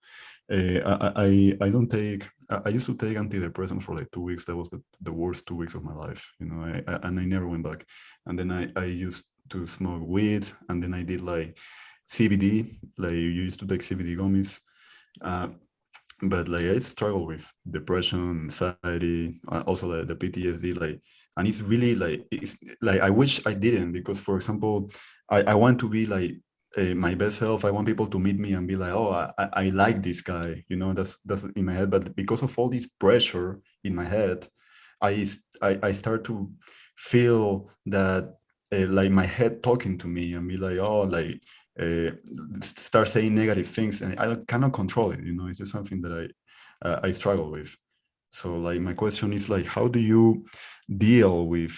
I don't take, I used to take antidepressants for like 2 weeks. That was the worst 2 weeks of my life, and I never went back. And then I used to smoke weed, and then I did like CBD, like you used to take CBD gummies. But like I struggle with depression, anxiety, also the PTSD, like, and it's really like, it's like I wish I didn't, because for example, I want to be like my best self. I want people to meet me and be like, oh, I like this guy, that's in my head. But because of all this pressure in my head, I start to feel that like my head talking to me and be like, oh, like start saying negative things, and I cannot control it. It's just something that I struggle with. So like my question is like, how do you deal with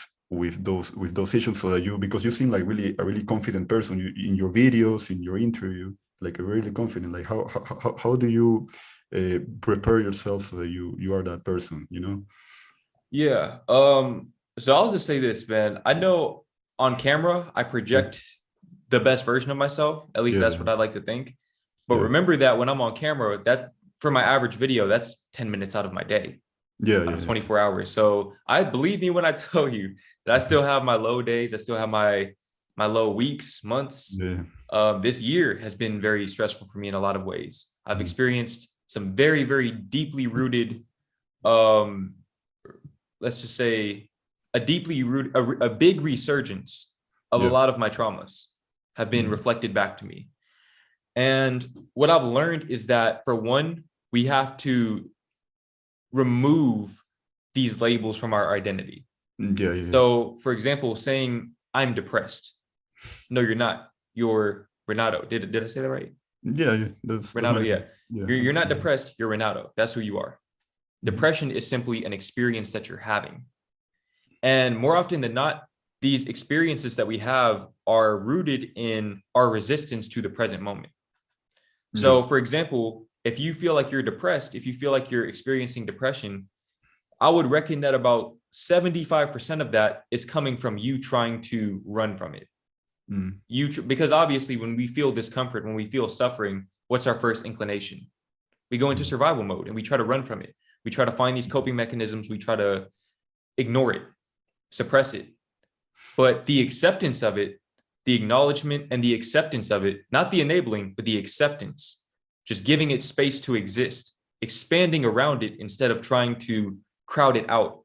those issues, so that because you seem like a really confident person, in your videos, in your interview, like a really confident, like how do you prepare yourself so that you are that person? Yeah. So I'll just say this, man. I know on camera, I project the best version of myself. At least that's what I like to think. But remember that when I'm on camera, that for my average video, that's 10 minutes out of my day, out of 24 hours. So I believe me when I tell you that I still have my low days. I still have my low weeks, months. This year has been very stressful for me in a lot of ways. I've experienced some very, very deeply rooted, let's just say a big resurgence of a lot of my traumas have been reflected back to me. And what I've learned is that, for one, we have to remove these labels from our identity. So, for example, saying I'm depressed. No, you're not. You're Renato. Did I say that right? That's Renato. You're not depressed. You're Renato. That's who you are. Depression is simply an experience that you're having. And more often than not, these experiences that we have are rooted in our resistance to the present moment. So, for example, if you feel like you're depressed, if you feel like you're experiencing depression, I would reckon that about 75% of that is coming from you trying to run from it. Because obviously, when we feel discomfort, when we feel suffering, what's our first inclination? We go into survival mode and we try to run from it. We try to find these coping mechanisms. We try to ignore it, suppress it. But the acceptance of it, the acknowledgement and the acceptance of it, not the enabling, but the acceptance, just giving it space to exist, expanding around it instead of trying to crowd it out.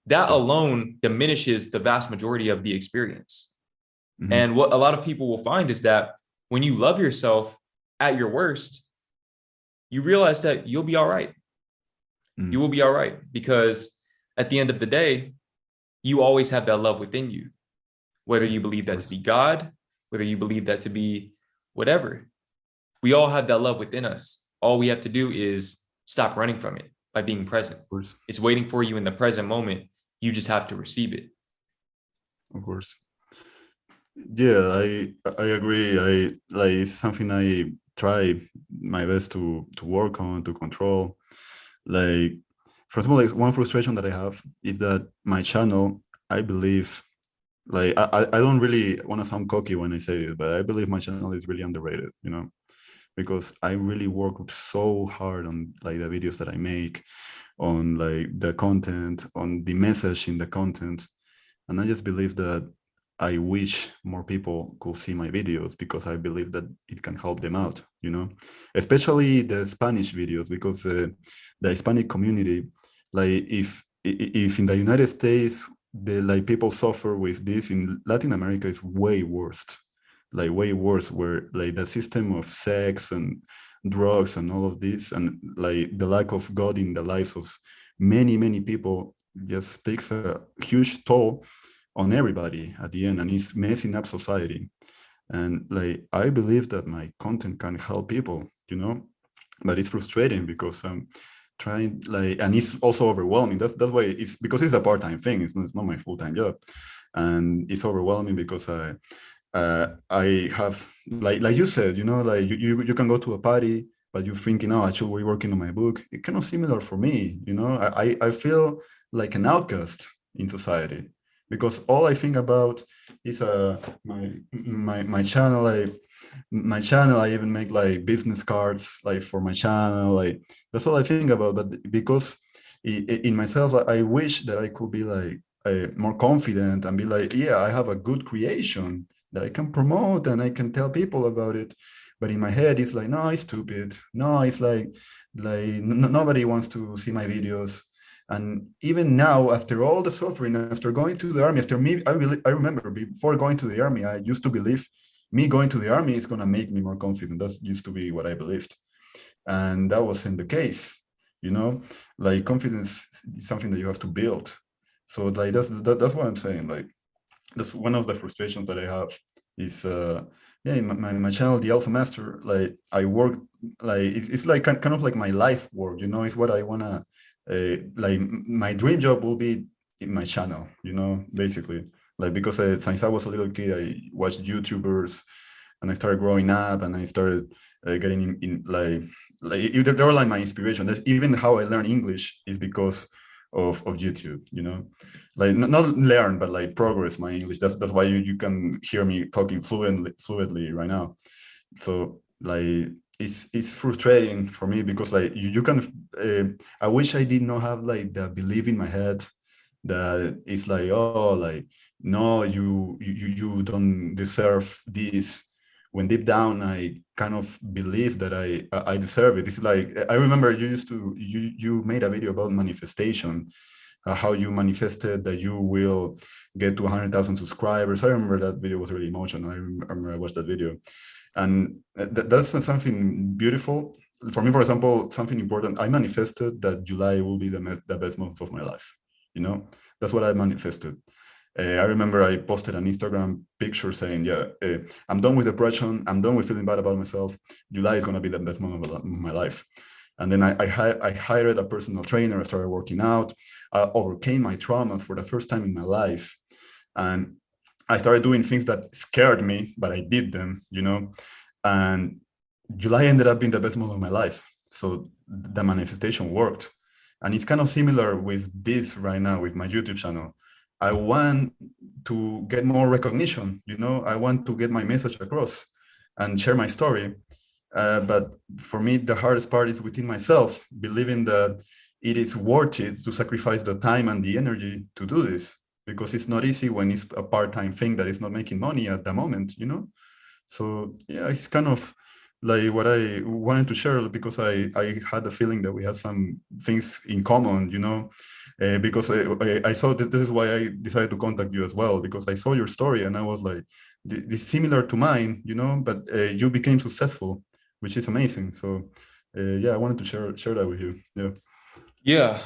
That alone diminishes the vast majority of the experience. And what a lot of people will find is that when you love yourself at your worst, you realize that you'll be all right. You will be all right, because at the end of the day, you always have that love within you, whether you believe that to be God, whether you believe that to be whatever. We all have that love within us. All we have to do is stop running from it by being present. It's waiting for you in the present moment. You just have to receive it. Of course. Yeah, I agree. It's something I try my best to work on, to control. Like, for example, like one frustration that I have is that my channel, I believe, like I don't really want to sound cocky when I say it, but I believe my channel is really underrated. because I really work so hard on like the videos that I make, on like the content, on the message in the content. And I just believe that I wish more people could see my videos, because I believe that it can help them out, especially the Spanish videos, because the Hispanic community, like if in the United States, the like people suffer with this, in Latin America is way worse, like way worse, where like the system of sex and drugs and all of this, and like the lack of God in the lives of many people just takes a huge toll on everybody at the end, and it's messing up society. And like I believe that my content can help people, but it's frustrating because I'm trying, like, and it's also overwhelming. That's why it's, because it's a part-time thing. It's not my full-time job, and it's overwhelming because I have, like you said, like you can go to a party, but you're thinking, oh, I should be working on my book. It's kind of similar for me, I feel like an outcast in society, because all I think about is my channel. My channel, I even make like business cards like for my channel. Like that's all I think about. But because in myself, I wish that I could be like more confident and be like, yeah, I have a good creation that I can promote and I can tell people about it. But in my head, it's like, no, it's stupid. No, it's like nobody wants to see my videos. And even now, after all the suffering, after going to the army, after me, I remember before going to the army, I used to believe me going to the army is going to make me more confident. That used to be what I believed. And that wasn't the case, like confidence is something that you have to build. So like that's what I'm saying. Like that's one of the frustrations that I have is yeah, in my channel, the Alpha Master, like I work, like it's like kind of like my life work, it's what I wanna like my dream job will be in my channel, basically. Like because since I was a little kid, I watched YouTubers, and I started growing up, and I started getting in like they were like my inspiration. That's even how I learned English is because of YouTube, like not learn, but like progress my English. That's why you can hear me talking fluently right now. So like it's frustrating for me because like you can I wish I did not have like the belief in my head that it's like, oh, like no, you don't deserve this, when deep down I kind of believe that I deserve it. It's like I remember you made a video about manifestation, how you manifested that you will get to 100,000 subscribers. I remember that video was really emotional. I remember I watched that video, and that's something beautiful for me. For example, something important, I manifested that July will be the best month of my life. That's what I manifested. I remember I posted an Instagram picture saying, yeah, I'm done with depression. I'm done with feeling bad about myself. July is going to be the best month of my life. And then I hired a personal trainer. I started working out. I overcame my traumas for the first time in my life. And I started doing things that scared me, but I did them, And July ended up being the best month of my life. So the manifestation worked. And it's kind of similar with this right now with my YouTube channel. I want to get more recognition, I want to get my message across and share my story. But for me, the hardest part is within myself, believing that it is worth it to sacrifice the time and the energy to do this, because it's not easy when it's a part-time thing that is not making money at the moment, So yeah, it's kind of like what I wanted to share, because I had the feeling that we had some things in common, because I saw this is why I decided to contact you as well, because I saw your story and I was like, this is similar to mine, but you became successful, which is amazing. So yeah, I wanted to share that with you. Yeah. Yeah,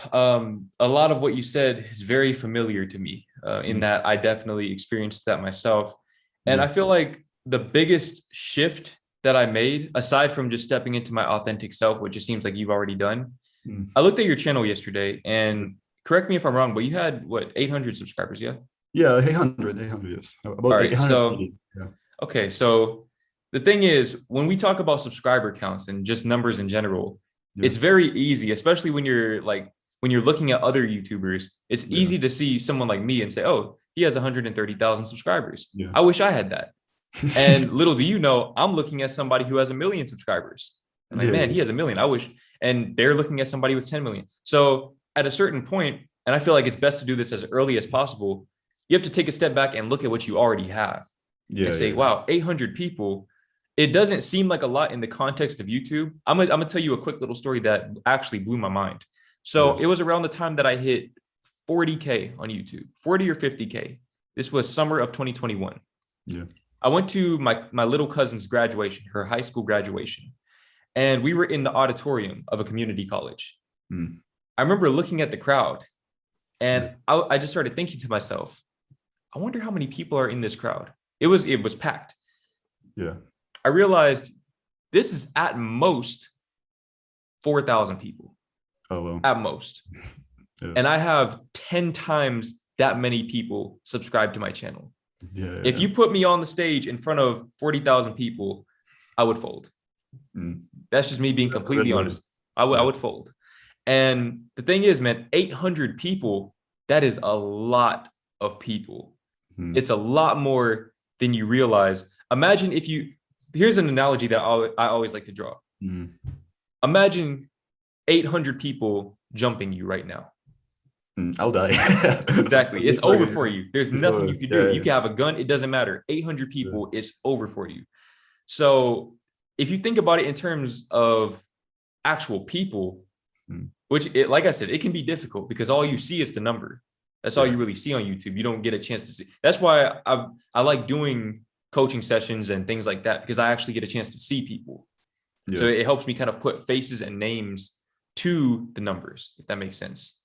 a lot of what you said is very familiar to me, in that I definitely experienced that myself. And Yeah. I feel like the biggest shift that I made, aside from just stepping into my authentic self, which it seems like you've already done, I looked at your channel yesterday, and correct me if I'm wrong, but you had what, 800 subscribers, yeah? Yeah, 800, yes. All About right, so 880. Yeah. okay, so the thing is, when we talk about subscriber counts and just numbers in general, Yeah. it's very easy, especially when you're looking at other YouTubers, it's Yeah. easy to see someone like me and say, oh, he has 130,000 subscribers. Yeah. I wish I had that. And little do you know, I'm looking at somebody who has 1 million subscribers. I'm like, man, Yeah, he has 1 million. I wish. And they're looking at somebody with 10 million. So at a certain point, and I feel like it's best to do this as early as possible, you have to take a step back and look at what you already have and yeah, say, yeah, wow, 800 people. It doesn't seem like a lot in the context of YouTube. I'm gonna tell you a quick little story that actually blew my mind. So yes, it was around the time that I hit 40K on YouTube, 40 or 50K. This was summer of 2021. yeah, I went to my little cousin's graduation, her high school graduation, and we were in the auditorium of a community college. mm, I remember looking at the crowd, yeah, and I just started thinking to myself, I wonder how many people are in this crowd. It was packed. yeah. I realized this is at most 4,000 people, Oh well, at most. yeah, And I have 10 times that many people subscribed to my channel. yeah, If yeah. you put me on the stage in front of 40,000 people, I would fold. Mm. That's just me being That's completely very, honest. I yeah, would fold. And the thing is, man, 800 people, that is a lot of people. mm, It's a lot more than you realize. Imagine if you, here's an analogy that I always like to draw. mm, Imagine 800 people jumping you right now. I'll die. Exactly. It's over for you. There's It's nothing over. you could do. Yeah, You yeah, can have a gun. It doesn't matter. 800 yeah. people, it's over for you. So if you think about it in terms of actual people, Mm, like I said, it can be difficult because all you see is the number. That's all yeah, you really see on YouTube. You don't get a chance to see. That's why I like doing coaching sessions and things like that, because I actually get a chance to see people. So yeah. it helps me kind of put faces and names to the numbers, if that makes sense.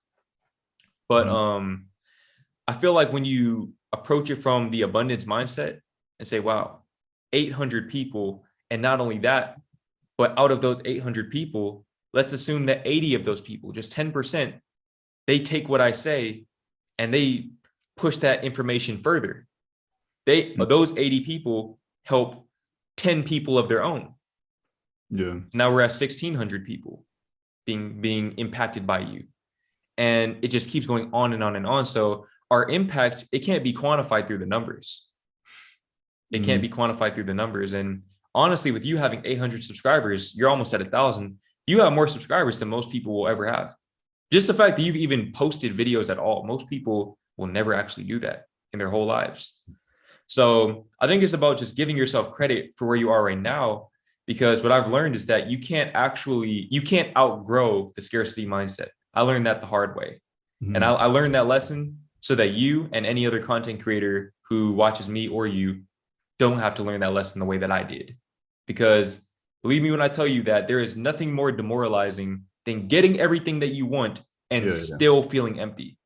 But Mm, I feel like when you approach it from the abundance mindset and say, wow, 800 people, and not only that, but out of those 800 people, let's assume that 80 of those people, just 10%, they take what I say and they push that information further. mm, Those 80 people help 10 people of their own. yeah, Now we're at 1,600 people being impacted by you. And it just keeps going on and on and on. So our impact, it can't be quantified through the numbers. It can't mm, be quantified through the numbers. And honestly, with you having 800 subscribers, you're almost at 1,000. You have more subscribers than most people will ever have. Just the fact that you've even posted videos at all, most people will never actually do that in their whole lives. So I think it's about just giving yourself credit for where you are right now, because what I've learned is that you can't outgrow the scarcity mindset. I learned that the hard way. And mm, I learned that lesson so that you and any other content creator who watches me or you don't have to learn that lesson the way that I did. Because believe me when I tell you that there is nothing more demoralizing than getting everything that you want and yeah, yeah, still feeling empty.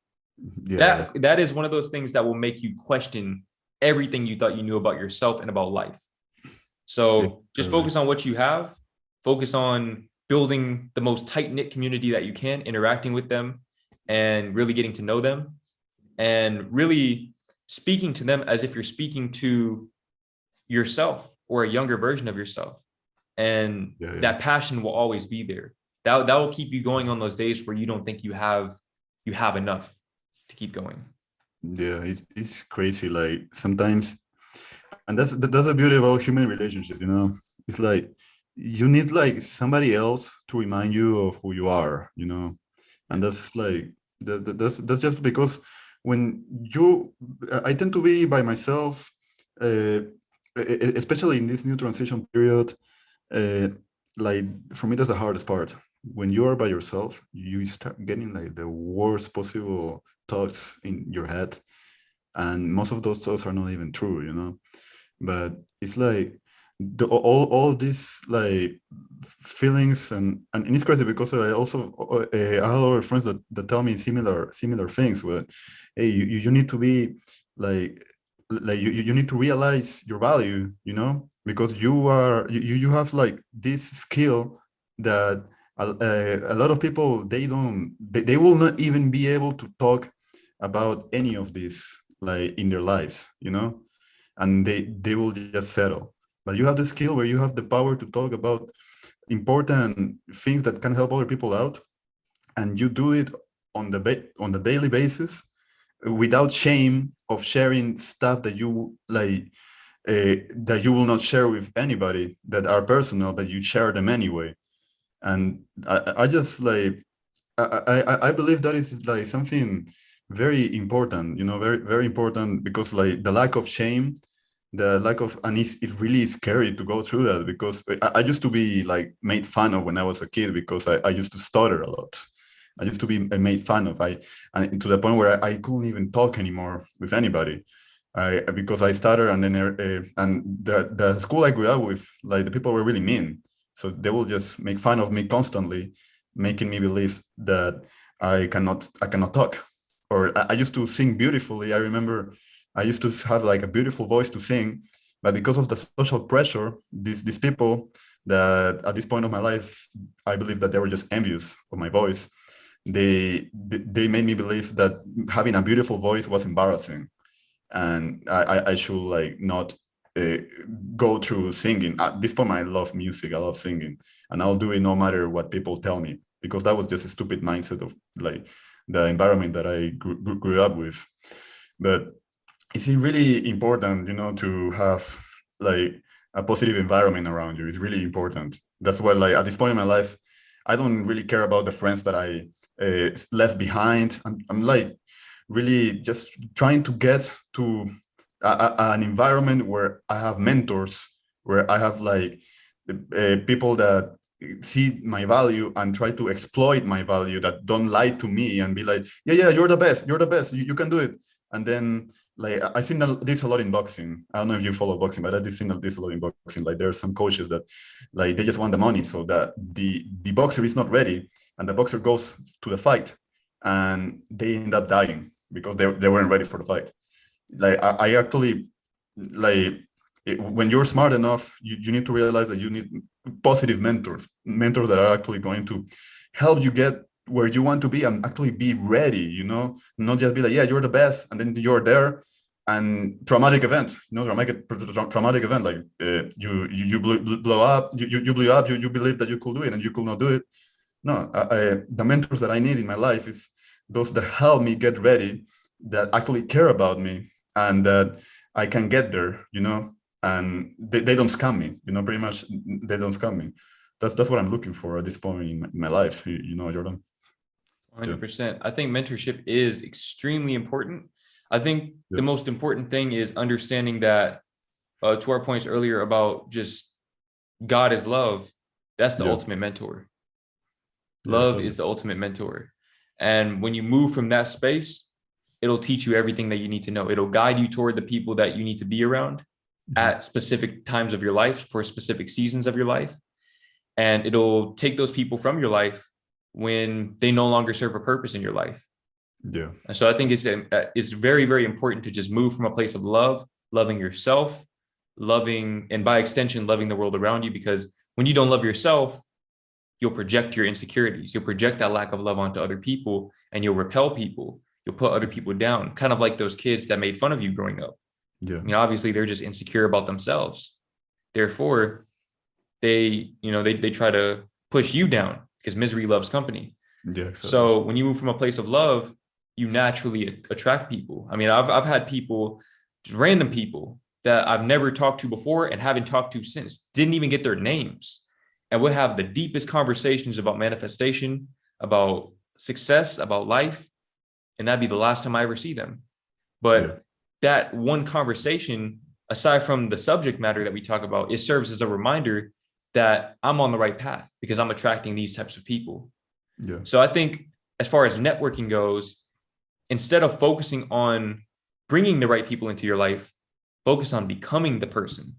yeah, That is one of those things that will make you question everything you thought you knew about yourself and about life. yeah, So just totally. focus on what you have, focus on building the most tight-knit community that you can, interacting with them and really getting to know them and really speaking to them as if you're speaking to yourself or a younger version of yourself. And Yeah, yeah, that passion will always be there. That will keep you going on those days where you don't think you have enough to keep going. yeah. It's crazy. Like sometimes, and that's the beauty about human relationships. You know, it's like you need like somebody else to remind you of who you are. You know, and that's like that's just because when I tend to be by myself, especially in this new transition period. Uh, like for me, that's the hardest part. When you are by yourself, you start getting like the worst possible thoughts in your head, and most of those thoughts are not even true, you know. But it's like all these like feelings, and it's crazy because I also I have other friends that tell me similar things. Where hey, you need to be like you need to realize your value, you know, because you have like this skill that a lot of people they will not even be able to talk about any of this like in their lives, you know, and they will just settle. But you have the skill where you have the power to talk about important things that can help other people out, and you do it on the daily basis without shame of sharing stuff that you like that you will not share with anybody, that are personal, but you share them anyway. And I just like, I believe that is like something very important, you know, very, very important, because like the lack of shame, the lack of, and it's really scary to go through that, because I used to be like made fun of when I was a kid, because I used to stutter a lot. I used to be made fun of. And to the point where I couldn't even talk anymore with anybody. Because I started, and then and the school I grew up with, like the people were really mean, so they will just make fun of me constantly, making me believe that I cannot talk. Or I used to sing beautifully. I remember I used to have like a beautiful voice to sing, but because of the social pressure, these people that at this point of my life, I believe that they were just envious of my voice. They made me believe that having a beautiful voice was embarrassing, and I should like not uh, go through singing. At this point, I love music, I love singing, and I'll do it no matter what people tell me, because that was just a stupid mindset of like the environment that I grew up with. But it's really important, you know, to have like a positive environment around you. It's really important. That's why, like, at this point in my life, I don't really care about the friends that I left behind. I'm like really just trying to get to an environment where I have mentors, where I have like people that see my value and try to exploit my value, that don't lie to me and be like, yeah, you're the best, you can do it. And then like I seen this a lot in boxing. I don't know if you follow boxing, but I did seen this a lot in boxing. Like there are some coaches that like they just want the money, so that the boxer is not ready, and the boxer goes to the fight, and they end up dying because they weren't ready for the fight. Like I actually like when you're smart enough, you need to realize that you need positive mentors that are actually going to help you get where you want to be and actually be ready, you know, not just be like, yeah, you're the best, and then you're there and traumatic event, you know, traumatic event, like you blow up, you blew up, you believe that you could do it and you could not do it. No, the mentors that I need in my life is those that help me get ready, that actually care about me, and that I can get there, you know, and they don't scam me, you know, pretty much they don't scam me. That's what I'm looking for at this point in my life, you know, Jordan. 100%. I think mentorship is extremely important. I think the most important thing is understanding that, to our points earlier about just God is love, that's the ultimate mentor. Love is the ultimate mentor. And when you move from that space, it'll teach you everything that you need to know. It'll guide you toward the people that you need to be around at specific times of your life, for specific seasons of your life. And it'll take those people from your life when they no longer serve a purpose in your life. Yeah. And so I think it's very, very important to just move from a place of love, loving yourself, loving, and by extension, loving the world around you. Because when you don't love yourself, you'll project your insecurities. You'll project that lack of love onto other people, and you'll repel people. You'll put other people down, kind of like those kids that made fun of you growing up. Yeah. I mean, obviously they're just insecure about themselves. Therefore, they try to push you down, because misery loves company. Yeah, exactly. So when you move from a place of love, you naturally attract people. I mean, I've had people, just random people that I've never talked to before and haven't talked to since, didn't even get their names. And we'll have the deepest conversations about manifestation, about success, about life. And that'd be the last time I ever see them. But that one conversation, aside from the subject matter that we talk about, it serves as a reminder that I'm on the right path, because I'm attracting these types of people. Yeah. So I think as far as networking goes, instead of focusing on bringing the right people into your life, focus on becoming the person.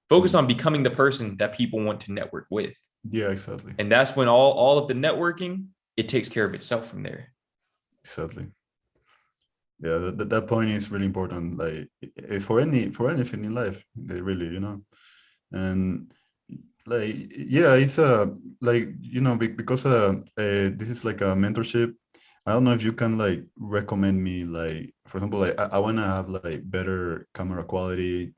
Focus on becoming the person that people want to network with. Yeah, exactly. And that's when all of the networking, it takes care of itself from there. Exactly. Yeah, that point is really important. Like it's for anything in life, really, you know. And like, yeah, it's like, you know, because this is like a mentorship. I don't know if you can like recommend me, like, for example, like I want to have like better camera quality.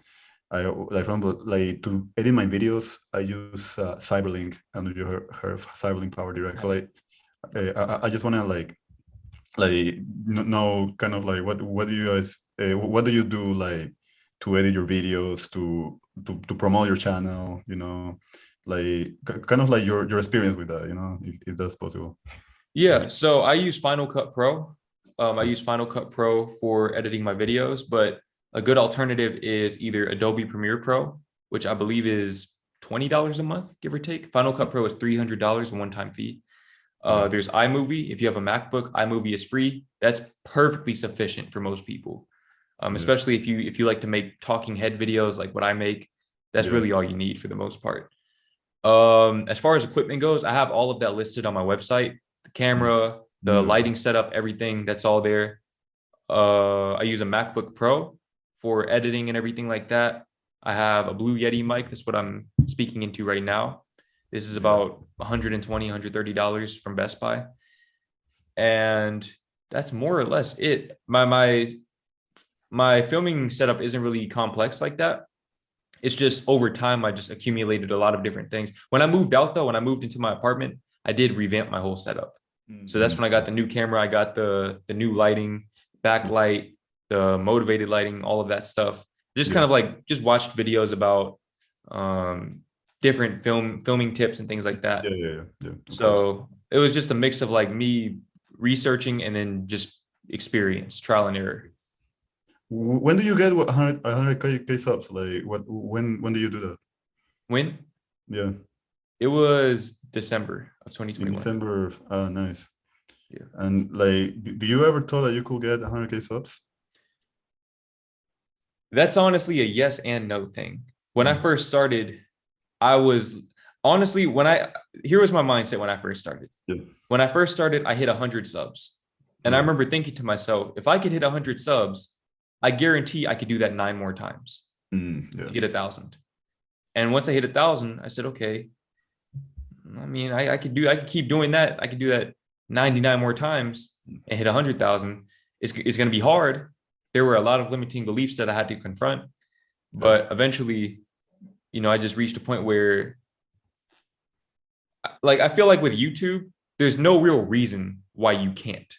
I like, for example, like to edit my videos, I use CyberLink. I don't know if you heard of CyberLink PowerDirector. Like I just want to like know kind of like what do you guys what do you do like to edit your videos, to promote your channel, you know, like kind of like your experience with that, you know, if that's possible. Yeah, so I use Final Cut Pro. I use Final Cut Pro for editing my videos, but a good alternative is either Adobe Premiere Pro, which I believe is $20 a month, give or take. Final Cut Pro is $300, a one-time fee. There's iMovie. If you have a MacBook, iMovie is free. That's perfectly sufficient for most people, especially if you like to make talking head videos like what I make. That's really all you need for the most part. As far as equipment goes, I have all of that listed on my website. The camera, the lighting setup, everything, that's all there. I use a MacBook Pro for editing and everything like that. I have a Blue Yeti mic. That's what I'm speaking into right now. This is about $120, $130 from Best Buy. And that's more or less it. My filming setup isn't really complex like that. It's just over time, I just accumulated a lot of different things. When I moved out though, when I moved into my apartment, I did revamp my whole setup. So that's when I got the new camera. I got the new lighting, backlight, the motivated lighting, all of that stuff. Just kind of like just watched videos about different filming tips and things like that. So it was just a mix of like me researching and then just experience, trial and error. When do you get 100K subs? Like when do you do that? When? Yeah. It was December of 2021. December. Nice. Yeah. And like, do you ever thought that you could get 100K subs? That's honestly a yes and no thing. When I first started, I was honestly, here was my mindset when I first started. When I first started, I hit 100 subs. And I remember thinking to myself, if I could hit 100 subs, I guarantee I could do that 9 more times to get 1,000. And once I hit 1,000, I said, okay, I mean, I could keep doing that. I could do that 99 more times and hit 100,000. It's going to be hard. There were a lot of limiting beliefs that I had to confront, but eventually, you know, I just reached a point where, like, I feel like with YouTube, there's no real reason why you can't.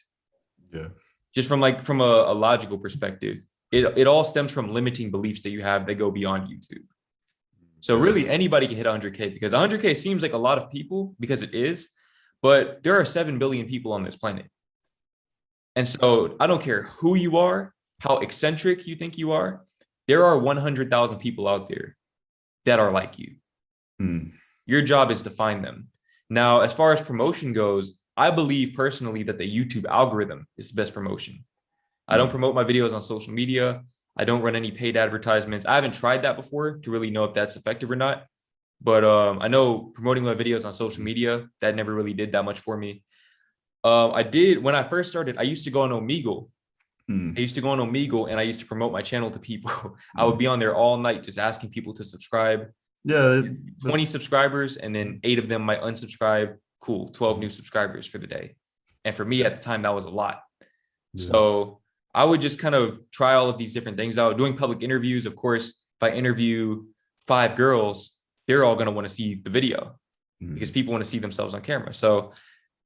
Just from a logical perspective, it all stems from limiting beliefs that you have that go beyond YouTube. So really anybody can hit 100K, because 100K seems like a lot of people, because it is, but there are 7 billion people on this planet. And so I don't care who you are, how eccentric you think you are, there are 100,000 people out there that are like you. Your job is to find them. Now, as far as promotion goes, I believe personally that the YouTube algorithm is the best promotion. I don't promote my videos on social media. I don't run any paid advertisements. I haven't tried that before to really know if that's effective or not. But I know promoting my videos on social media, that never really did that much for me. I did, when I first started, I used to go on Omegle. I used to go on Omegle and I used to promote my channel to people. I would be on there all night just asking people to subscribe. 20 subscribers, and then 8 of them might unsubscribe. Cool, 12 new subscribers for the day. And for me at the time, that was a lot. So I would just kind of try all of these different things out. Doing public interviews, of course, if I interview 5 girls, they're all going to want to see the video because people want to see themselves on camera. So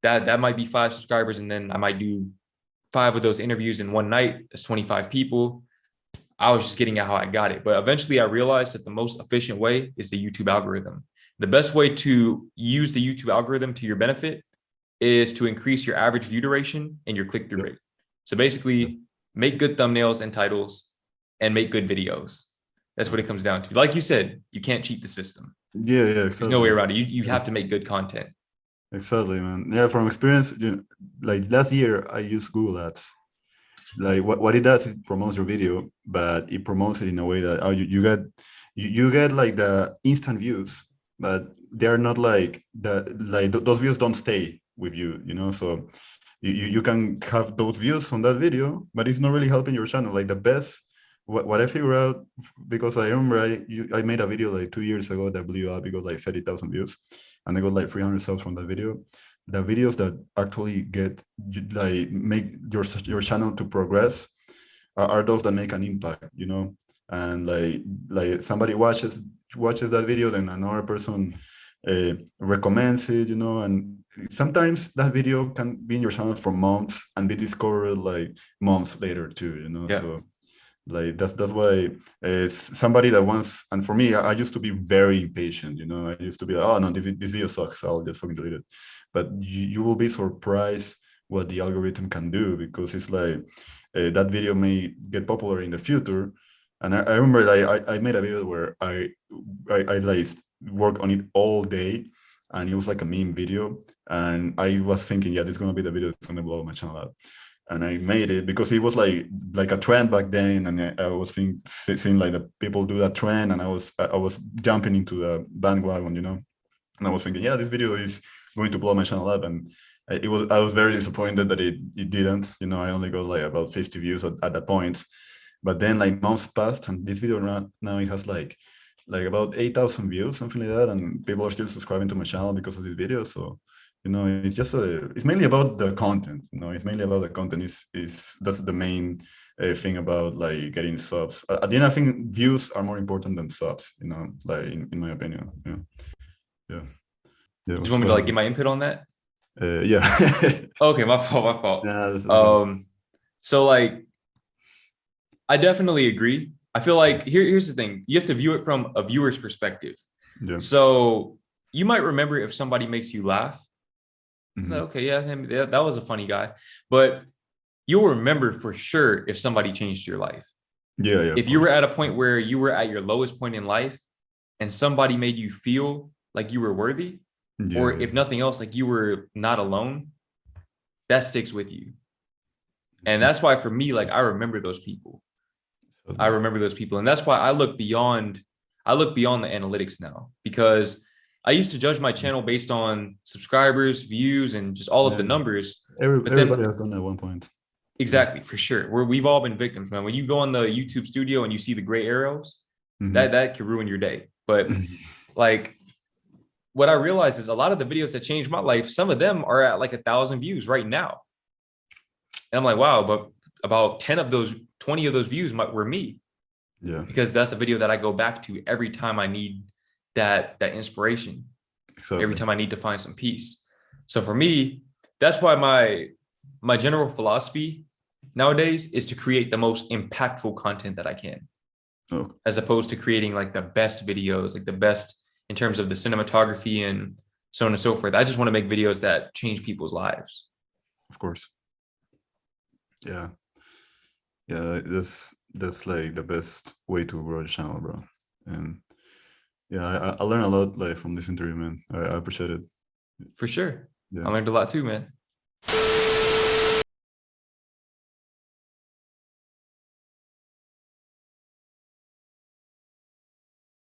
that might be 5 subscribers, and then I might do 5 of those interviews in one night. That's 25 people. I was just getting at how I got it. But eventually I realized that the most efficient way is the YouTube algorithm. The best way to use the YouTube algorithm to your benefit is to increase your average view duration and your click-through rate. So basically, make good thumbnails and titles and make good videos. That's what it comes down to. Like you said, you can't cheat the system. Exactly. There's no way around it. You have to make good content. Exactly, man. Yeah, from experience, you know, like last year, I used Google Ads. Like what it does, it promotes your video, but it promotes it in a way that you get like the instant views, but they're not like those views don't stay with you, you know. So you can have those views on that video, but it's not really helping your channel. Like the best, what I figured out, because I remember I made a video like 2 years ago that blew up. It got like 30,000 views, and I got like 300 subs from that video. The videos that actually make your channel to progress are those that make an impact, you know. And like somebody watches that video, then another person recommends it, you know. And sometimes that video can be in your channel for months and be discovered like months later too, you know. So Like that's why somebody that wants, and for me, I used to be very impatient. You know, I used to be like, oh no, this video sucks. I'll just fucking delete it. But you will be surprised what the algorithm can do, because it's like that video may get popular in the future. And I remember like I made a video where I like worked on it all day, and it was like a meme video. And I was thinking, yeah, this is gonna be the video that's gonna blow my channel up. And I made it because it was like a trend back then, and I was seeing like the people do that trend, and I was jumping into the bandwagon, you know. And I was thinking, yeah, this video is going to blow my channel up, and I was very disappointed that it didn't. You know, I only got like about 50 views at that point. But then like months passed, and this video now it has like about 8,000 views, something like that, and people are still subscribing to my channel because of this video. So, you know, it's just it's mainly about the content. You know, it's mainly about the content. Is that's the main thing about like getting subs. At the end, I think views are more important than subs. You know, like in my opinion. Yeah, yeah. Do you want me to like get my input on that? Yeah. Okay, my fault. Yeah, so like, I definitely agree. I feel like here's the thing: you have to view it from a viewer's perspective. yeah. So you might remember if somebody makes you laugh. Mhm. Like, okay, yeah, that was a funny guy. But you'll remember for sure if somebody changed your life. Yeah, yeah. If you were at a point where you were at your lowest point in life, and somebody made you feel like you were worthy, Yeah, or yeah. if nothing else, like you were not alone, that sticks with you. And that's why for me, like I remember those people. I remember those people. And that's why I look beyond the analytics now, because I used to judge my channel based on subscribers, views, and just all of the numbers. Everybody has done that at one point. Exactly, for sure. We've all been victims, man. When you go on the YouTube studio and you see the gray arrows, that can ruin your day. But like, what I realized is a lot of the videos that changed my life, some of them are at like 1,000 views right now. And I'm like, wow, but about 20 of those views were me. Yeah. Because that's a video that I go back to every time I need that inspiration. Exactly. Every time I need to find some peace. So for me, that's why my general philosophy nowadays is to create the most impactful content that I can. Oh. As opposed to creating like the best videos, like the best in terms of the cinematography and so on and so forth. I just want to make videos that change people's lives. Of course. Yeah. Yeah, that's like the best way to grow a channel, bro. And yeah, I learned a lot like from this interview, man. I appreciate it. For sure. Yeah. I learned a lot too, man.